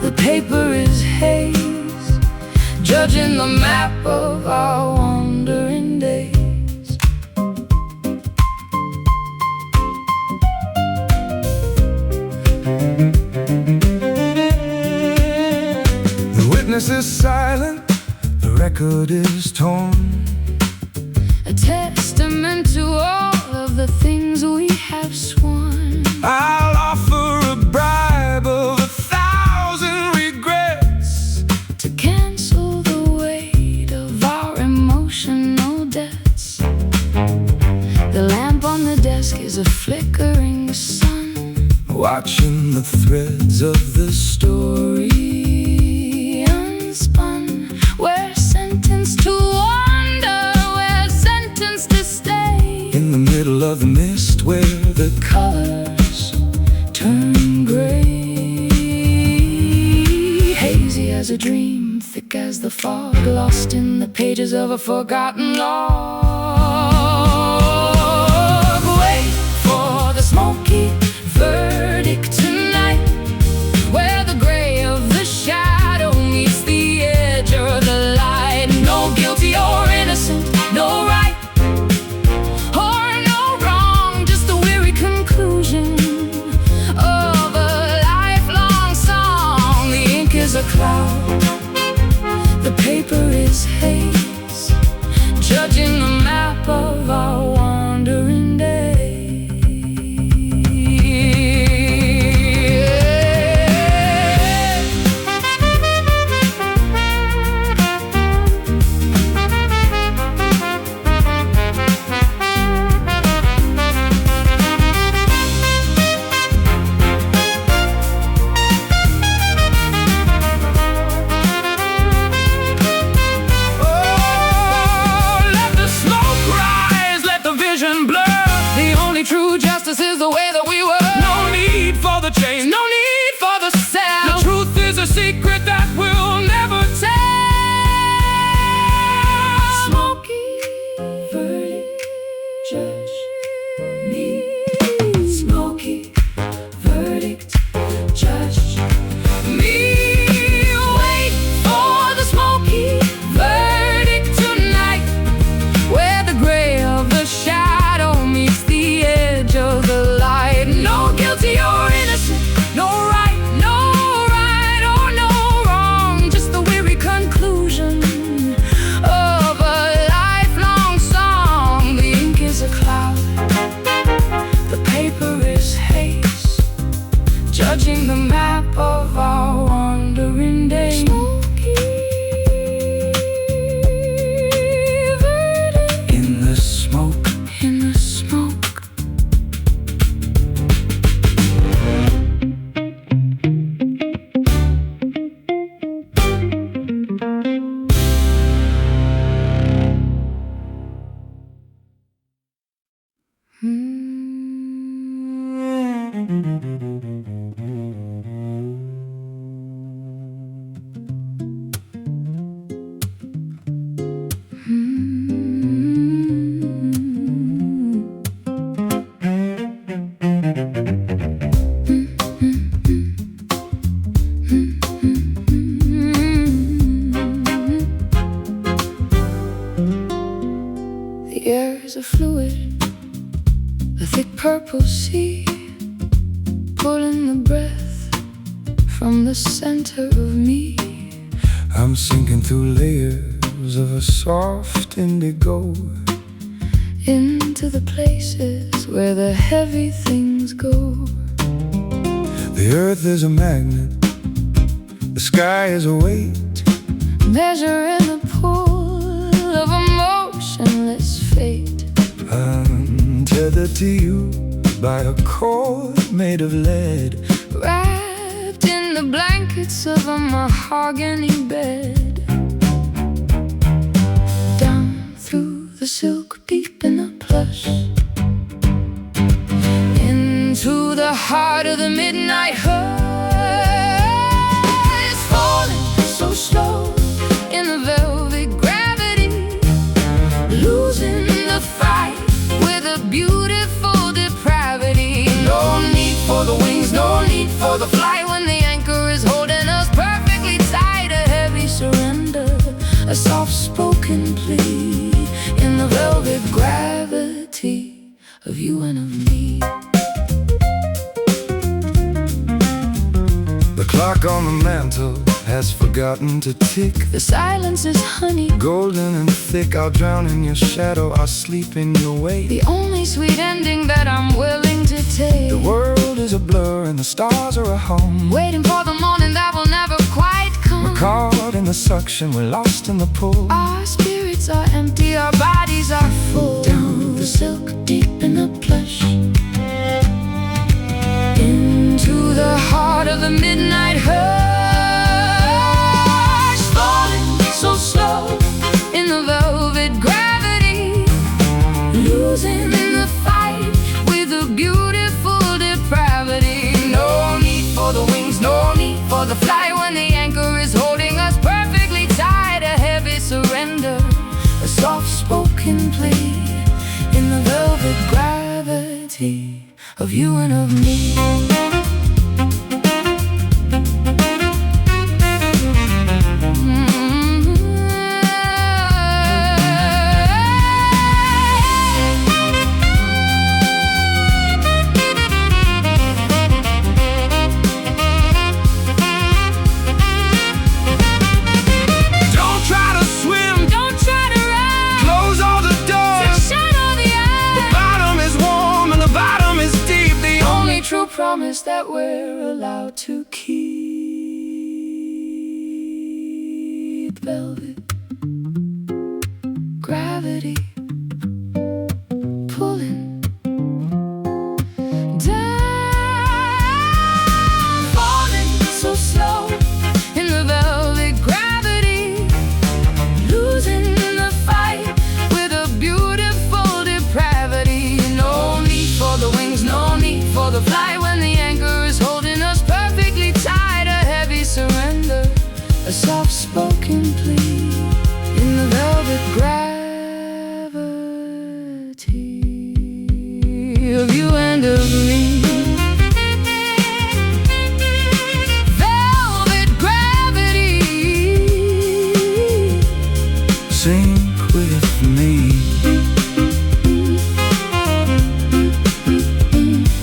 [SPEAKER 1] the paper is haze, judging the map of our wandering days.
[SPEAKER 2] The witness is silent, the record is torn,
[SPEAKER 1] A testament to all of the things we have sworn.
[SPEAKER 2] I'll offer a bribe of 1,000 regrets
[SPEAKER 1] To cancel the weight of our emotional debts. The lamp on the desk is a flickering sun,
[SPEAKER 2] watching the threads of the story
[SPEAKER 1] unspun. We're sentenced to wander, we're sentenced to stay echoes of a forgotten log. Wait for the smoky verdict tonight, where the gray of the shadow meets the edge of the light. No guilty or innocent, no right or no wrong, just a weary conclusion of a lifelong song. The ink is a cloud, the paper is haze, judging the map of our wandering day. True justice is the way that we were. No need for the change, no need for the sound. The truth is a secret that we'll never tell. Smoky verdict, judge me. Smoky verdict, judge me. Wait for the smoky verdict tonight, where the gray of the shadow meets the edge of the light. No guilty or innocent, no right or no wrong, just the weary conclusion of a lifelong song. The ink is a cloud, the paper is haze, judging the map of our wandering day. Smoky verdict in the smoke, in the smoke. The air is a fluid, a thick purple sea, pulling the breath from the center of me.
[SPEAKER 2] I'm sinking through layers of a soft indigo,
[SPEAKER 1] into the places where the heavy things go.
[SPEAKER 2] the earth is a magnet, the sky is a weight,
[SPEAKER 1] Measuring the pull of a motionless fate.
[SPEAKER 2] I'm tethered to you by a cord made of lead,
[SPEAKER 1] Wrapped in the blankets of a mahogany bed. Down through the silk, deep in the plush, into the heart of the midnight hush. Falling so slow in the velvet gravity, losing the fight with a beautiful depravity. No need for the wings, no need for the flight, when the anchor is holding us perfectly tight. A heavy surrender, a soft-spoken plea in the velvet gravity of you and of me.
[SPEAKER 2] the clock on the mantle has forgotten to tick.
[SPEAKER 1] The silence is honey,
[SPEAKER 2] Golden and thick, I'll drown in your shadow, I'll sleep in your wake.
[SPEAKER 1] the only sweet ending that I'm willing to take.
[SPEAKER 2] The world is a blur and the stars are a home.
[SPEAKER 1] Waiting for the morning that will never quite come.
[SPEAKER 2] We're caught in the suction, we're lost in the pull.
[SPEAKER 1] Our spirits are empty, our bodies are full. Down the silk, deep in the plush, into the heart of the midnight hush. Falling so slow in the velvet gravity, losing in the fight with a beautiful depravity. No need for the wings, no need for the flight, when the anchor is holding us perfectly tight. A heavy surrender, soft-spoken plea in the velvet gravity of you and of me. Promise that we're allowed to keep. Velvet gravity pulling down, falling so slow in the velvet gravity, losing the fight with a beautiful depravity. No need for the wings, no need for the flight. A soft-spoken plea in the velvet gravity of you and of me. Velvet gravity,
[SPEAKER 2] sink with me.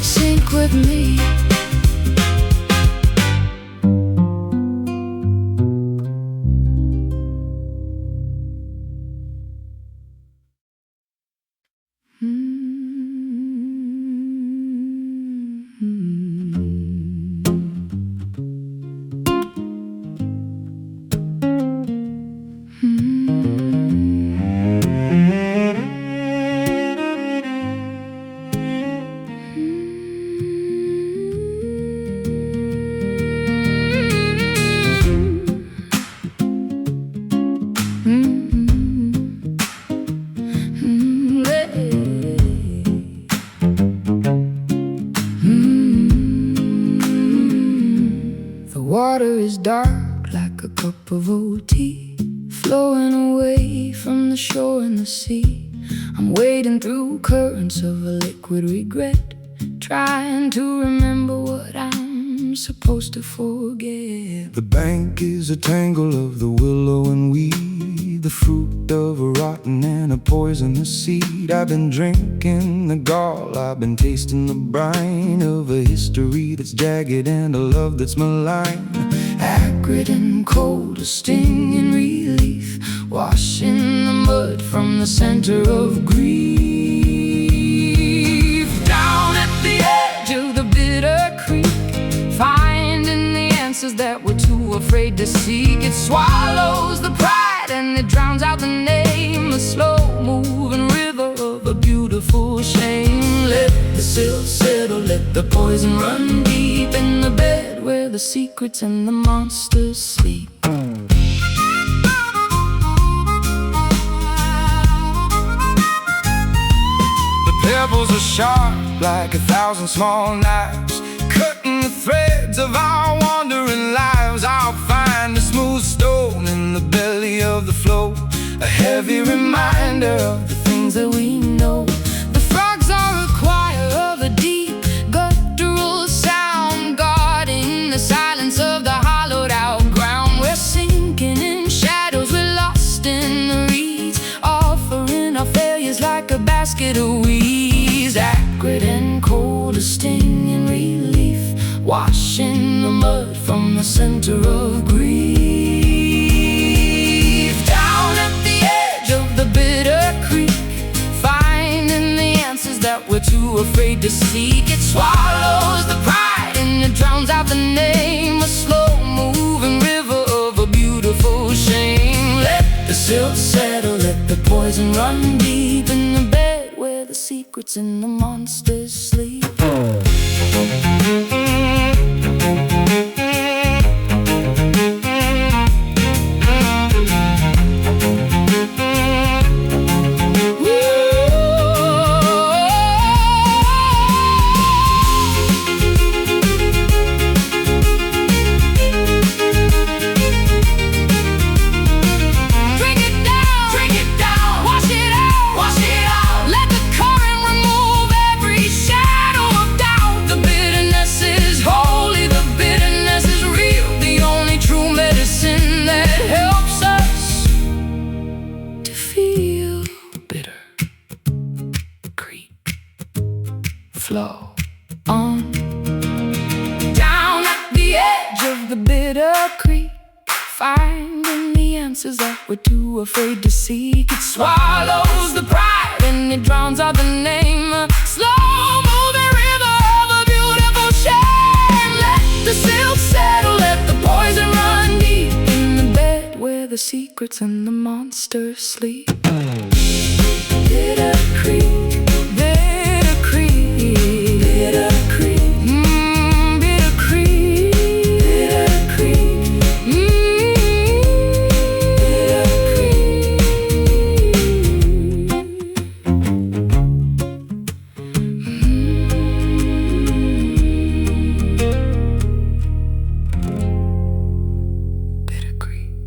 [SPEAKER 1] Sink with me. Water is dark like a cup of old tea, flowing away from the shore and the sea. I'm wading through currents of a liquid regret, trying to remember what I'm supposed to forget.
[SPEAKER 2] The bank is a tangle of the willow and weed, the fruit of a rotten and a poisonous seed. I've been drinking the gall, I've been tasting the brine of a history that's jagged and a love that's malign.
[SPEAKER 1] Acrid and cold, a sting in relief, washing the mud from the center of grief. Down at the edge of the bitter creek, finding the answers that we're too afraid to seek. It swallows the pride and it drowns out the name, a slow-moving river of a beautiful shame. Let the silt settle, let the poison run deep in the bed where the secrets and the monsters sleep.
[SPEAKER 2] The pebbles are sharp like 1,000 small knives, cutting the threads of our wandering lives. I'll find a smooth stone in the belly of the flow, a heavy reminder of the things that we know.
[SPEAKER 1] The frogs are a choir of a deep guttural sound, guarding the silence of the hollowed out ground. We're sinking in shadows, we're lost in the reeds, offering our failures like a basket of weeds. Acrid and cold, a sting in relief, washing the mud from the center of grief. Down at the edge of the bitter creek, finding the answers that we're too afraid to seek. It swallows the pride and it drowns out the name, a slow-moving river of a beautiful shame. Let the silt settle, let the poison run deep in the bed where the secrets and the monsters sleep. Drink it down, flow on. Down at the edge of the bitter creek, finding the answers that we're too afraid to seek. It swallows the pride and it drowns out the name. A slow-moving river of a beautiful shame. Let the silt settle, let the poison run deep in the bed where the secrets and the monsters sleep. Bitter creek, bitter creek, bitter creek. Bitter creek, bitter creek. Bitter creek. Bitter creek.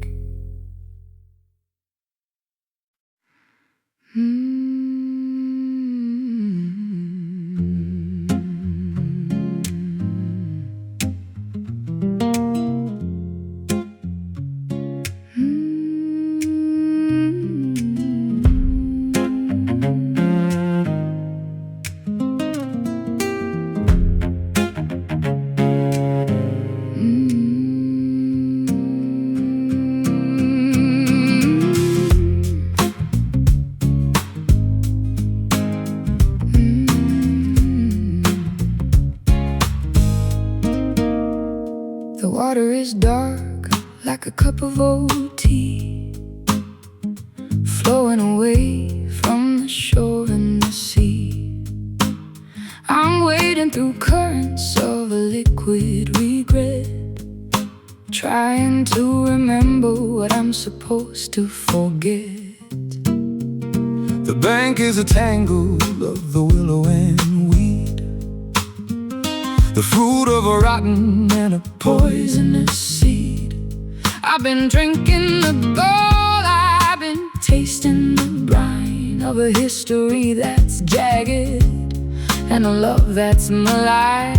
[SPEAKER 1] The water is dark like a cup of old tea, flowing away from the shore and the sea. I'm wading through currents of a liquid regret, trying to remember what I'm supposed to forget.
[SPEAKER 2] The bank is a tangle of the willow and weed, the fruit of a rotten and a
[SPEAKER 1] Poisonous seed. I've been drinking the gold, I've been tasting the brine of a history that's jagged and a love that's malign.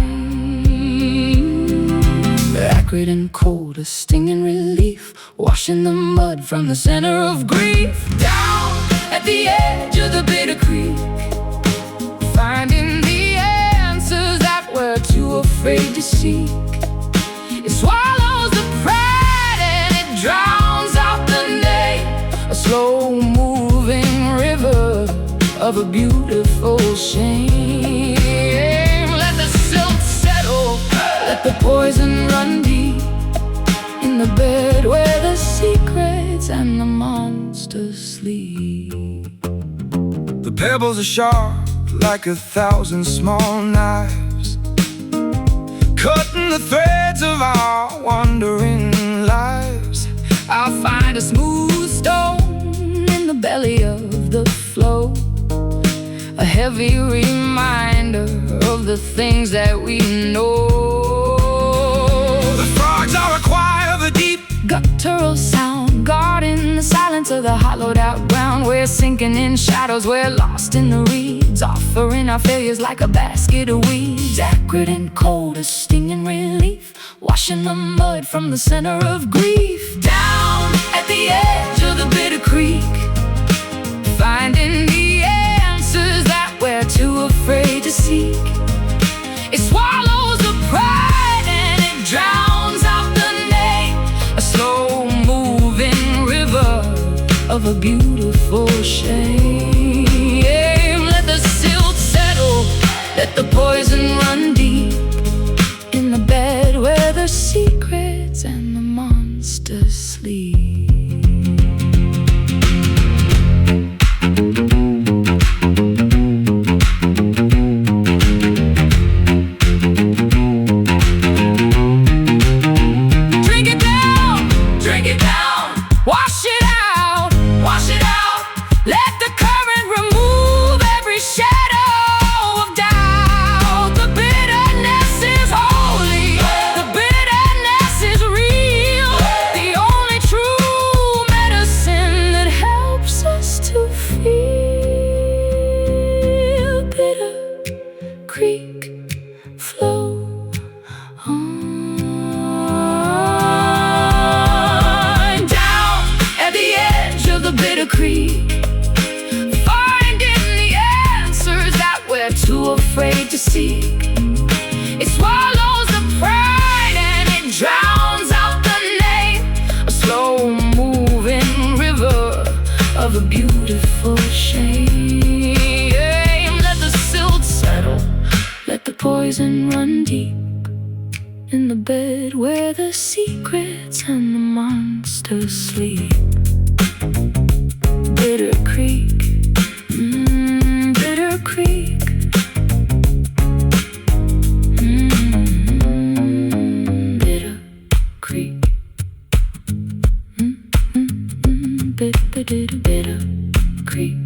[SPEAKER 1] Acrid and cold, a stinging relief, washing the mud from the center of grief. Down at the edge of the bitter creek, finding the answers that we're too afraid to seek. It swallows the pride and it drowns out the name. A slow-moving river of a beautiful shame. Let the silt settle, let the poison run deep in the bed where the secrets and the monsters sleep.
[SPEAKER 2] The pebbles are sharp like 1,000 small knives, cutting the threads of our wandering lives.
[SPEAKER 1] I'll find a smooth stone in the belly of the flow, a heavy reminder of the things that we know.
[SPEAKER 2] The frogs are a choir of a deep
[SPEAKER 1] guttural sound, guarding the silence of the hollowed out ground. We're sinking in shadows, we're lost in the reeds, offering our failures like a basket of weeds. Acrid and cold, a stinging relief, washing the mud from the center of grief. Down at the edge of the bitter creek, finding the answers that we're too afraid to seek. It swallows the pride and it drowns out the name. A slow-moving river of a beautiful shame. Let the silt settle, let the poison run deep in the bed where the secrets and the monsters sleep. Drink it down, wash it out, let seek. It swallows the pride and it drowns out the name. A slow-moving river of a beautiful shame. Let the silt settle, let the poison run deep in the bed where the secrets and the monsters sleep. Bitter Creek, Bitter Creek, Bitter Creek, Bitter Creek.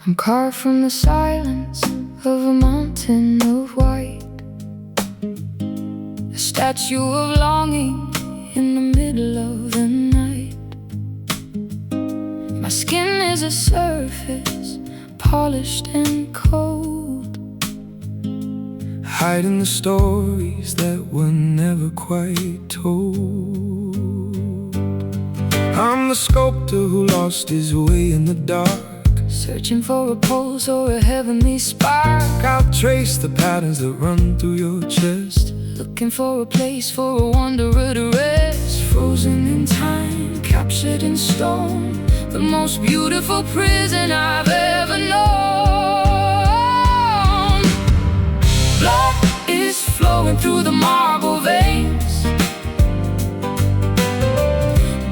[SPEAKER 1] I'm carved from the silence of a mountain of white, a statue of longing in the middle of the night. My skin is a surface, polished and cold,
[SPEAKER 2] hiding the stories that were never quite told. I'm the sculptor who lost his way in the dark,
[SPEAKER 1] searching for a pulse or a heavenly spark.
[SPEAKER 2] I'll trace the patterns that run through your chest,
[SPEAKER 1] looking for a place for a wanderer to rest.
[SPEAKER 2] frozen in time,
[SPEAKER 1] captured in stone, the most beautiful prison I've ever known. Blood is flowing through the marble veins,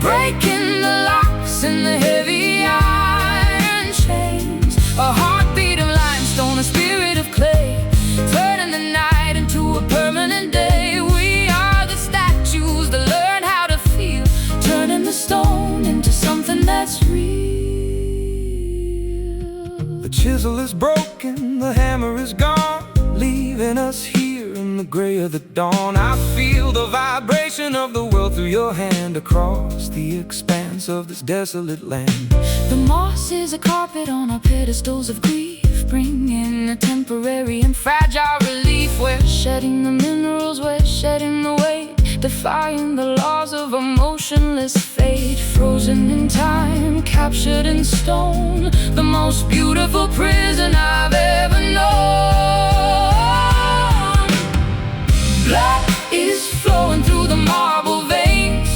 [SPEAKER 1] breaking the locks in the heavy iron chains. A heartbeat of limestone, a spirit of clay, turning the night into a permanent day. We are the statues that learn how to feel, turning the stone into something that's real.
[SPEAKER 2] The chisel is broken, the hammer is gone, leaving us here in the gray of the dawn. I feel the vibration of the world through your hand, across the expanse of this desolate land.
[SPEAKER 1] The moss is a carpet on our pedestals of grief, bringing a temporary and fragile relief. We're shedding the minerals, we're shedding the weight, defying the laws of a motionless fate. Frozen in time, captured in stone, the most beautiful prison I've ever known. Blood is flowing through the marble veins,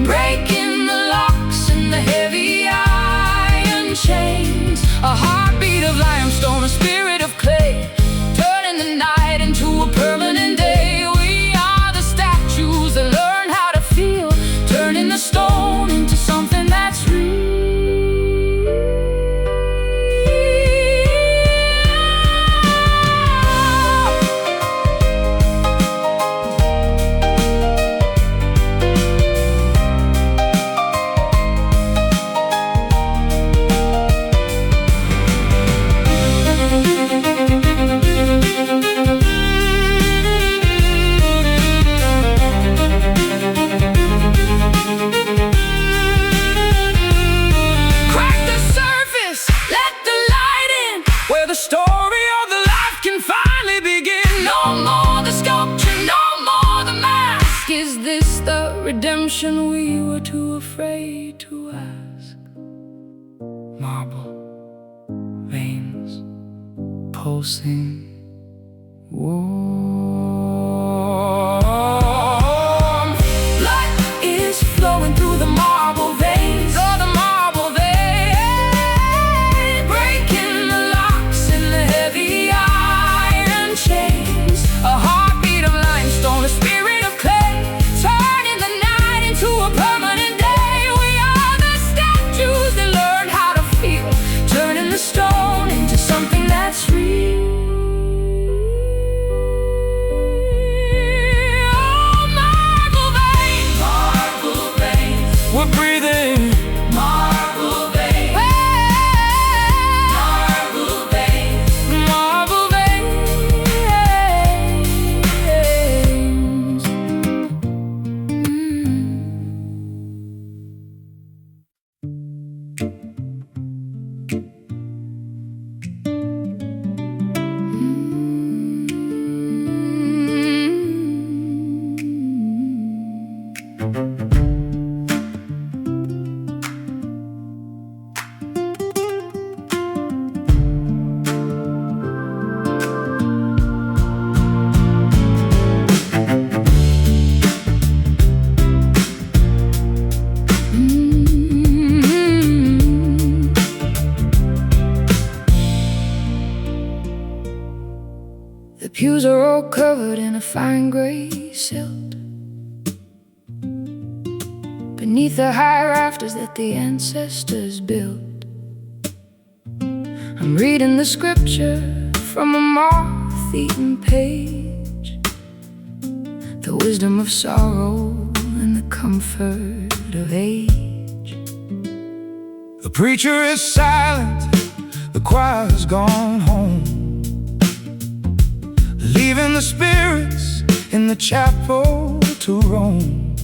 [SPEAKER 1] breaking the locks in the heavy iron chains. A heartbeat of limestone, a spirit of clay, turning the night into a permanent day. We are the statues that learn how to feel, turning the stone into something that's real. Redemption we were too afraid to ask. Marble veins pulsing, warm. Blood is flowing through the marble veins, oh, the marble veins, breaking the locks in the heavy iron chains. A heartbeat of limestone, a spirit of clay, turning the night into a permanent day. We are the statues that learn how to feel, turning the stone into something that's real. Oh, marble veins, marble veins,
[SPEAKER 2] we're breathing
[SPEAKER 1] marble veins. Hey, world covered in a fine gray silt, beneath the high rafters that the ancestors built. I'm reading the scripture from a moth-eaten page, the wisdom of sorrow and the comfort of age.
[SPEAKER 2] The preacher is silent, the choir's gone home, leaving the spirits in the chapel to roam.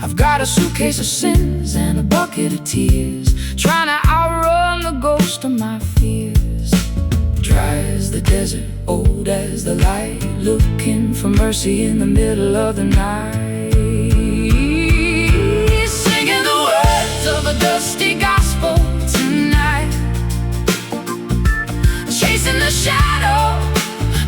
[SPEAKER 2] I've got a suitcase of sins and a bucket of tears, trying to outrun the ghost of my fears. Dry as the desert, old as the light, looking for mercy in the middle of the night. Singing the words of a dusty gospel tonight, chasing the shadow,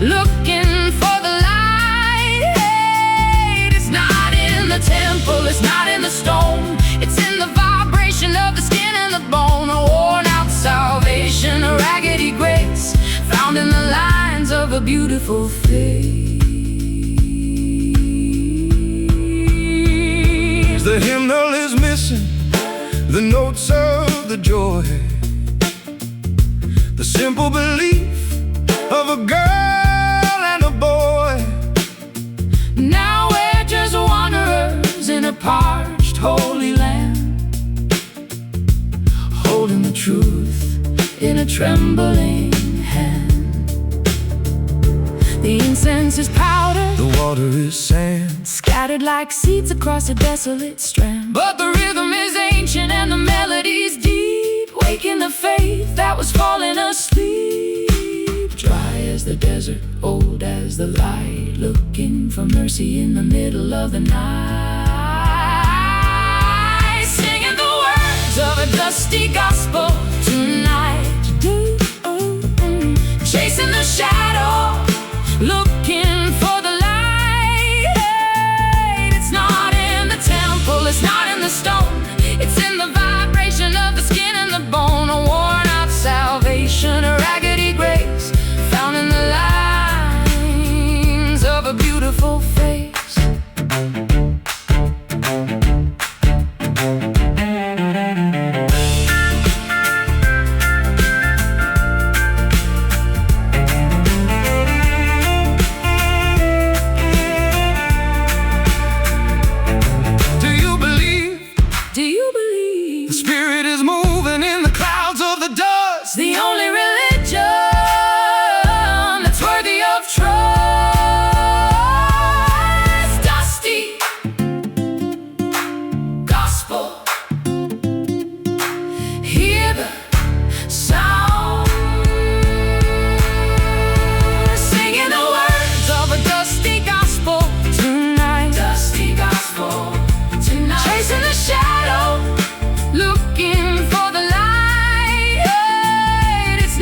[SPEAKER 2] looking for the light. Hey, it's not in the temple, it's not in the stone, it's in the vibration of the skin and the bone. A worn out salvation, a raggedy grace, found in the lines of a beautiful face. The hymnal is missing the notes of the joy, the simple belief of a girl and a boy.
[SPEAKER 1] Now we're just wanderers in a parched holy land, holding the truth in a trembling hand. The incense is powder,
[SPEAKER 2] the water is sand,
[SPEAKER 1] scattered like seeds across a desolate strand. But the rhythm is ancient and the melodies deep, waking the faith that was falling asleep. Dry as the desert, old as the light, looking for mercy in the middle of the night. Singing the words of a dusty gospel tonight, chasing the shadow, looking for the light. Hey, it's not in the temple, it's not in the stone, it's in the vibration of the skin and the bone. A worn out salvation, a raggedy grace, found in the lines of a beautiful face. The only religion that's worthy of trust. Dusty gospel, hear the sound, singing the words of a dusty gospel tonight. Dusty gospel tonight, chasing the shadow, looking for the light. It's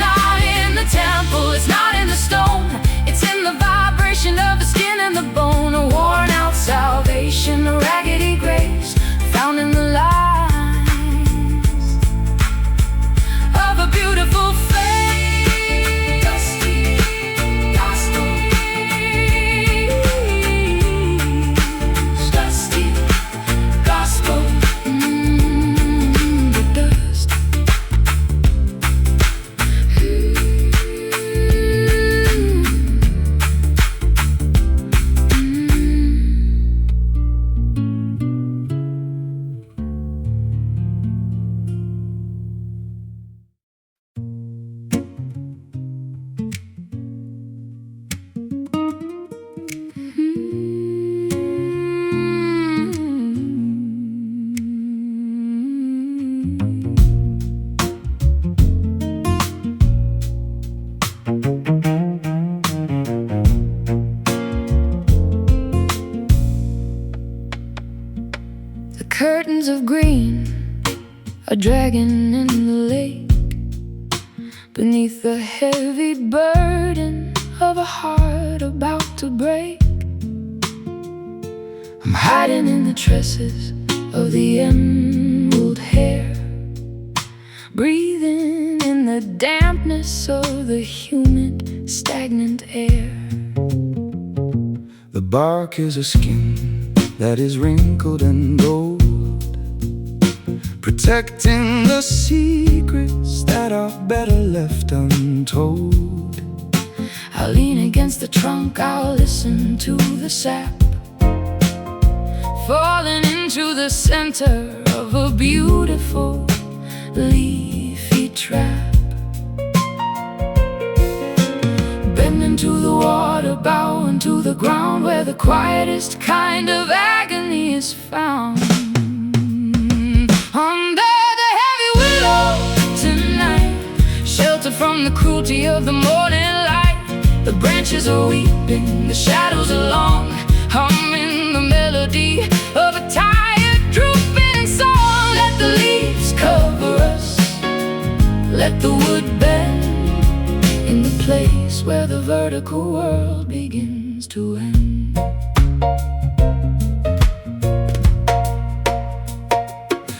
[SPEAKER 1] not in the stone, it's in the vibration of the skin and the bone. A worn out salvation, a raggedy grace, found in the lines of a beautiful face. Dusty gospel, dusty gospel, the dust. Curtains of green are dragging in the lake, beneath the heavy burden of a heart about to break. I'm hiding in the tresses of the emerald hair, breathing in the dampness of the humid, stagnant air.
[SPEAKER 2] bark is a skin that is wrinkled and old, protecting the secrets that are better left untold.
[SPEAKER 1] I'll lean against the trunk, I'll listen to the sap falling into the center of a beautiful leafy trap. Bend into the water, bow into the ground, where the quietest kind of agony is found. Under the heavy willow tonight, sheltered from the cruelty of the morning light, the branches are weeping, the shadows are long, humming the melody of a tired, drooping song. Let the leaves cover us, let the wood bend in the place where the vertical world begins to end.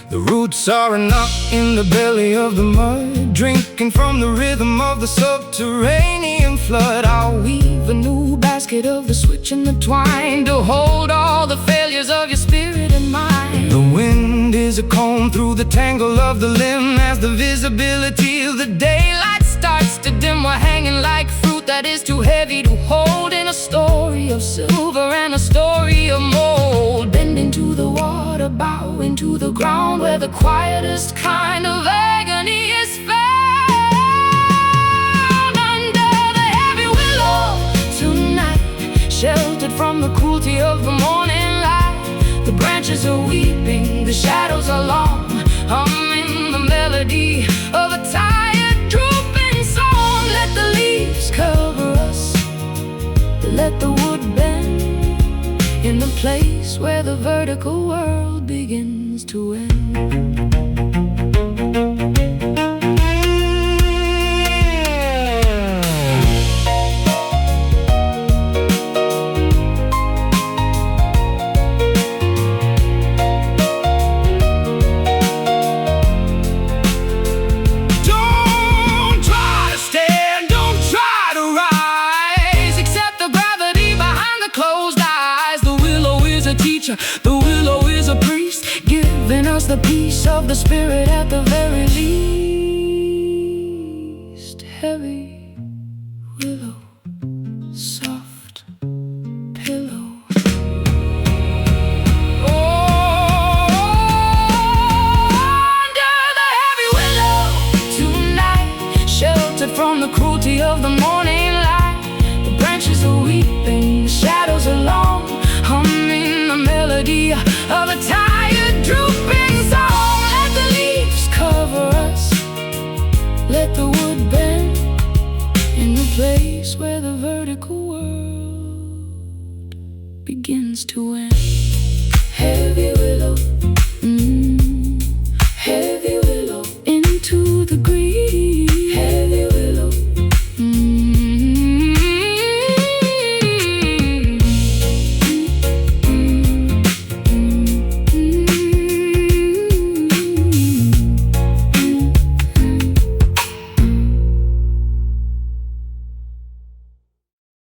[SPEAKER 2] The roots are a knot in the belly of the mud, drinking from the rhythm of the subterranean flood. I'll weave a new basket of the switch and the twine to hold all the failures of your spirit and mind. The wind is a comb through the tangle of the limb, as the visibility of the daylight starts to dim. We're hanging like fruit that is too heavy to hold, in a story of silver and a story of mold. Bend into the water, bow into the ground, where the quietest kind of agony is found. Under the heavy willow tonight, sheltered from the cruelty of the morning light, the branches are weeping, the shadows are long, humming the melody of a tired, drooping song. Let the leaves cover us, let the wood bend in the place where the vertical world begins to end.
[SPEAKER 1] The willow is a priest, giving us the peace of the spirit at the very least. Heavy willow, soft pillow. Under the heavy willow tonight, sheltered from the cruelty of the morning light, the branches are weeping, the shadows are long, humming the melody of a tired, drooping song. Let the leaves cover us, let the wood bend in the place where the vertical world begins to end.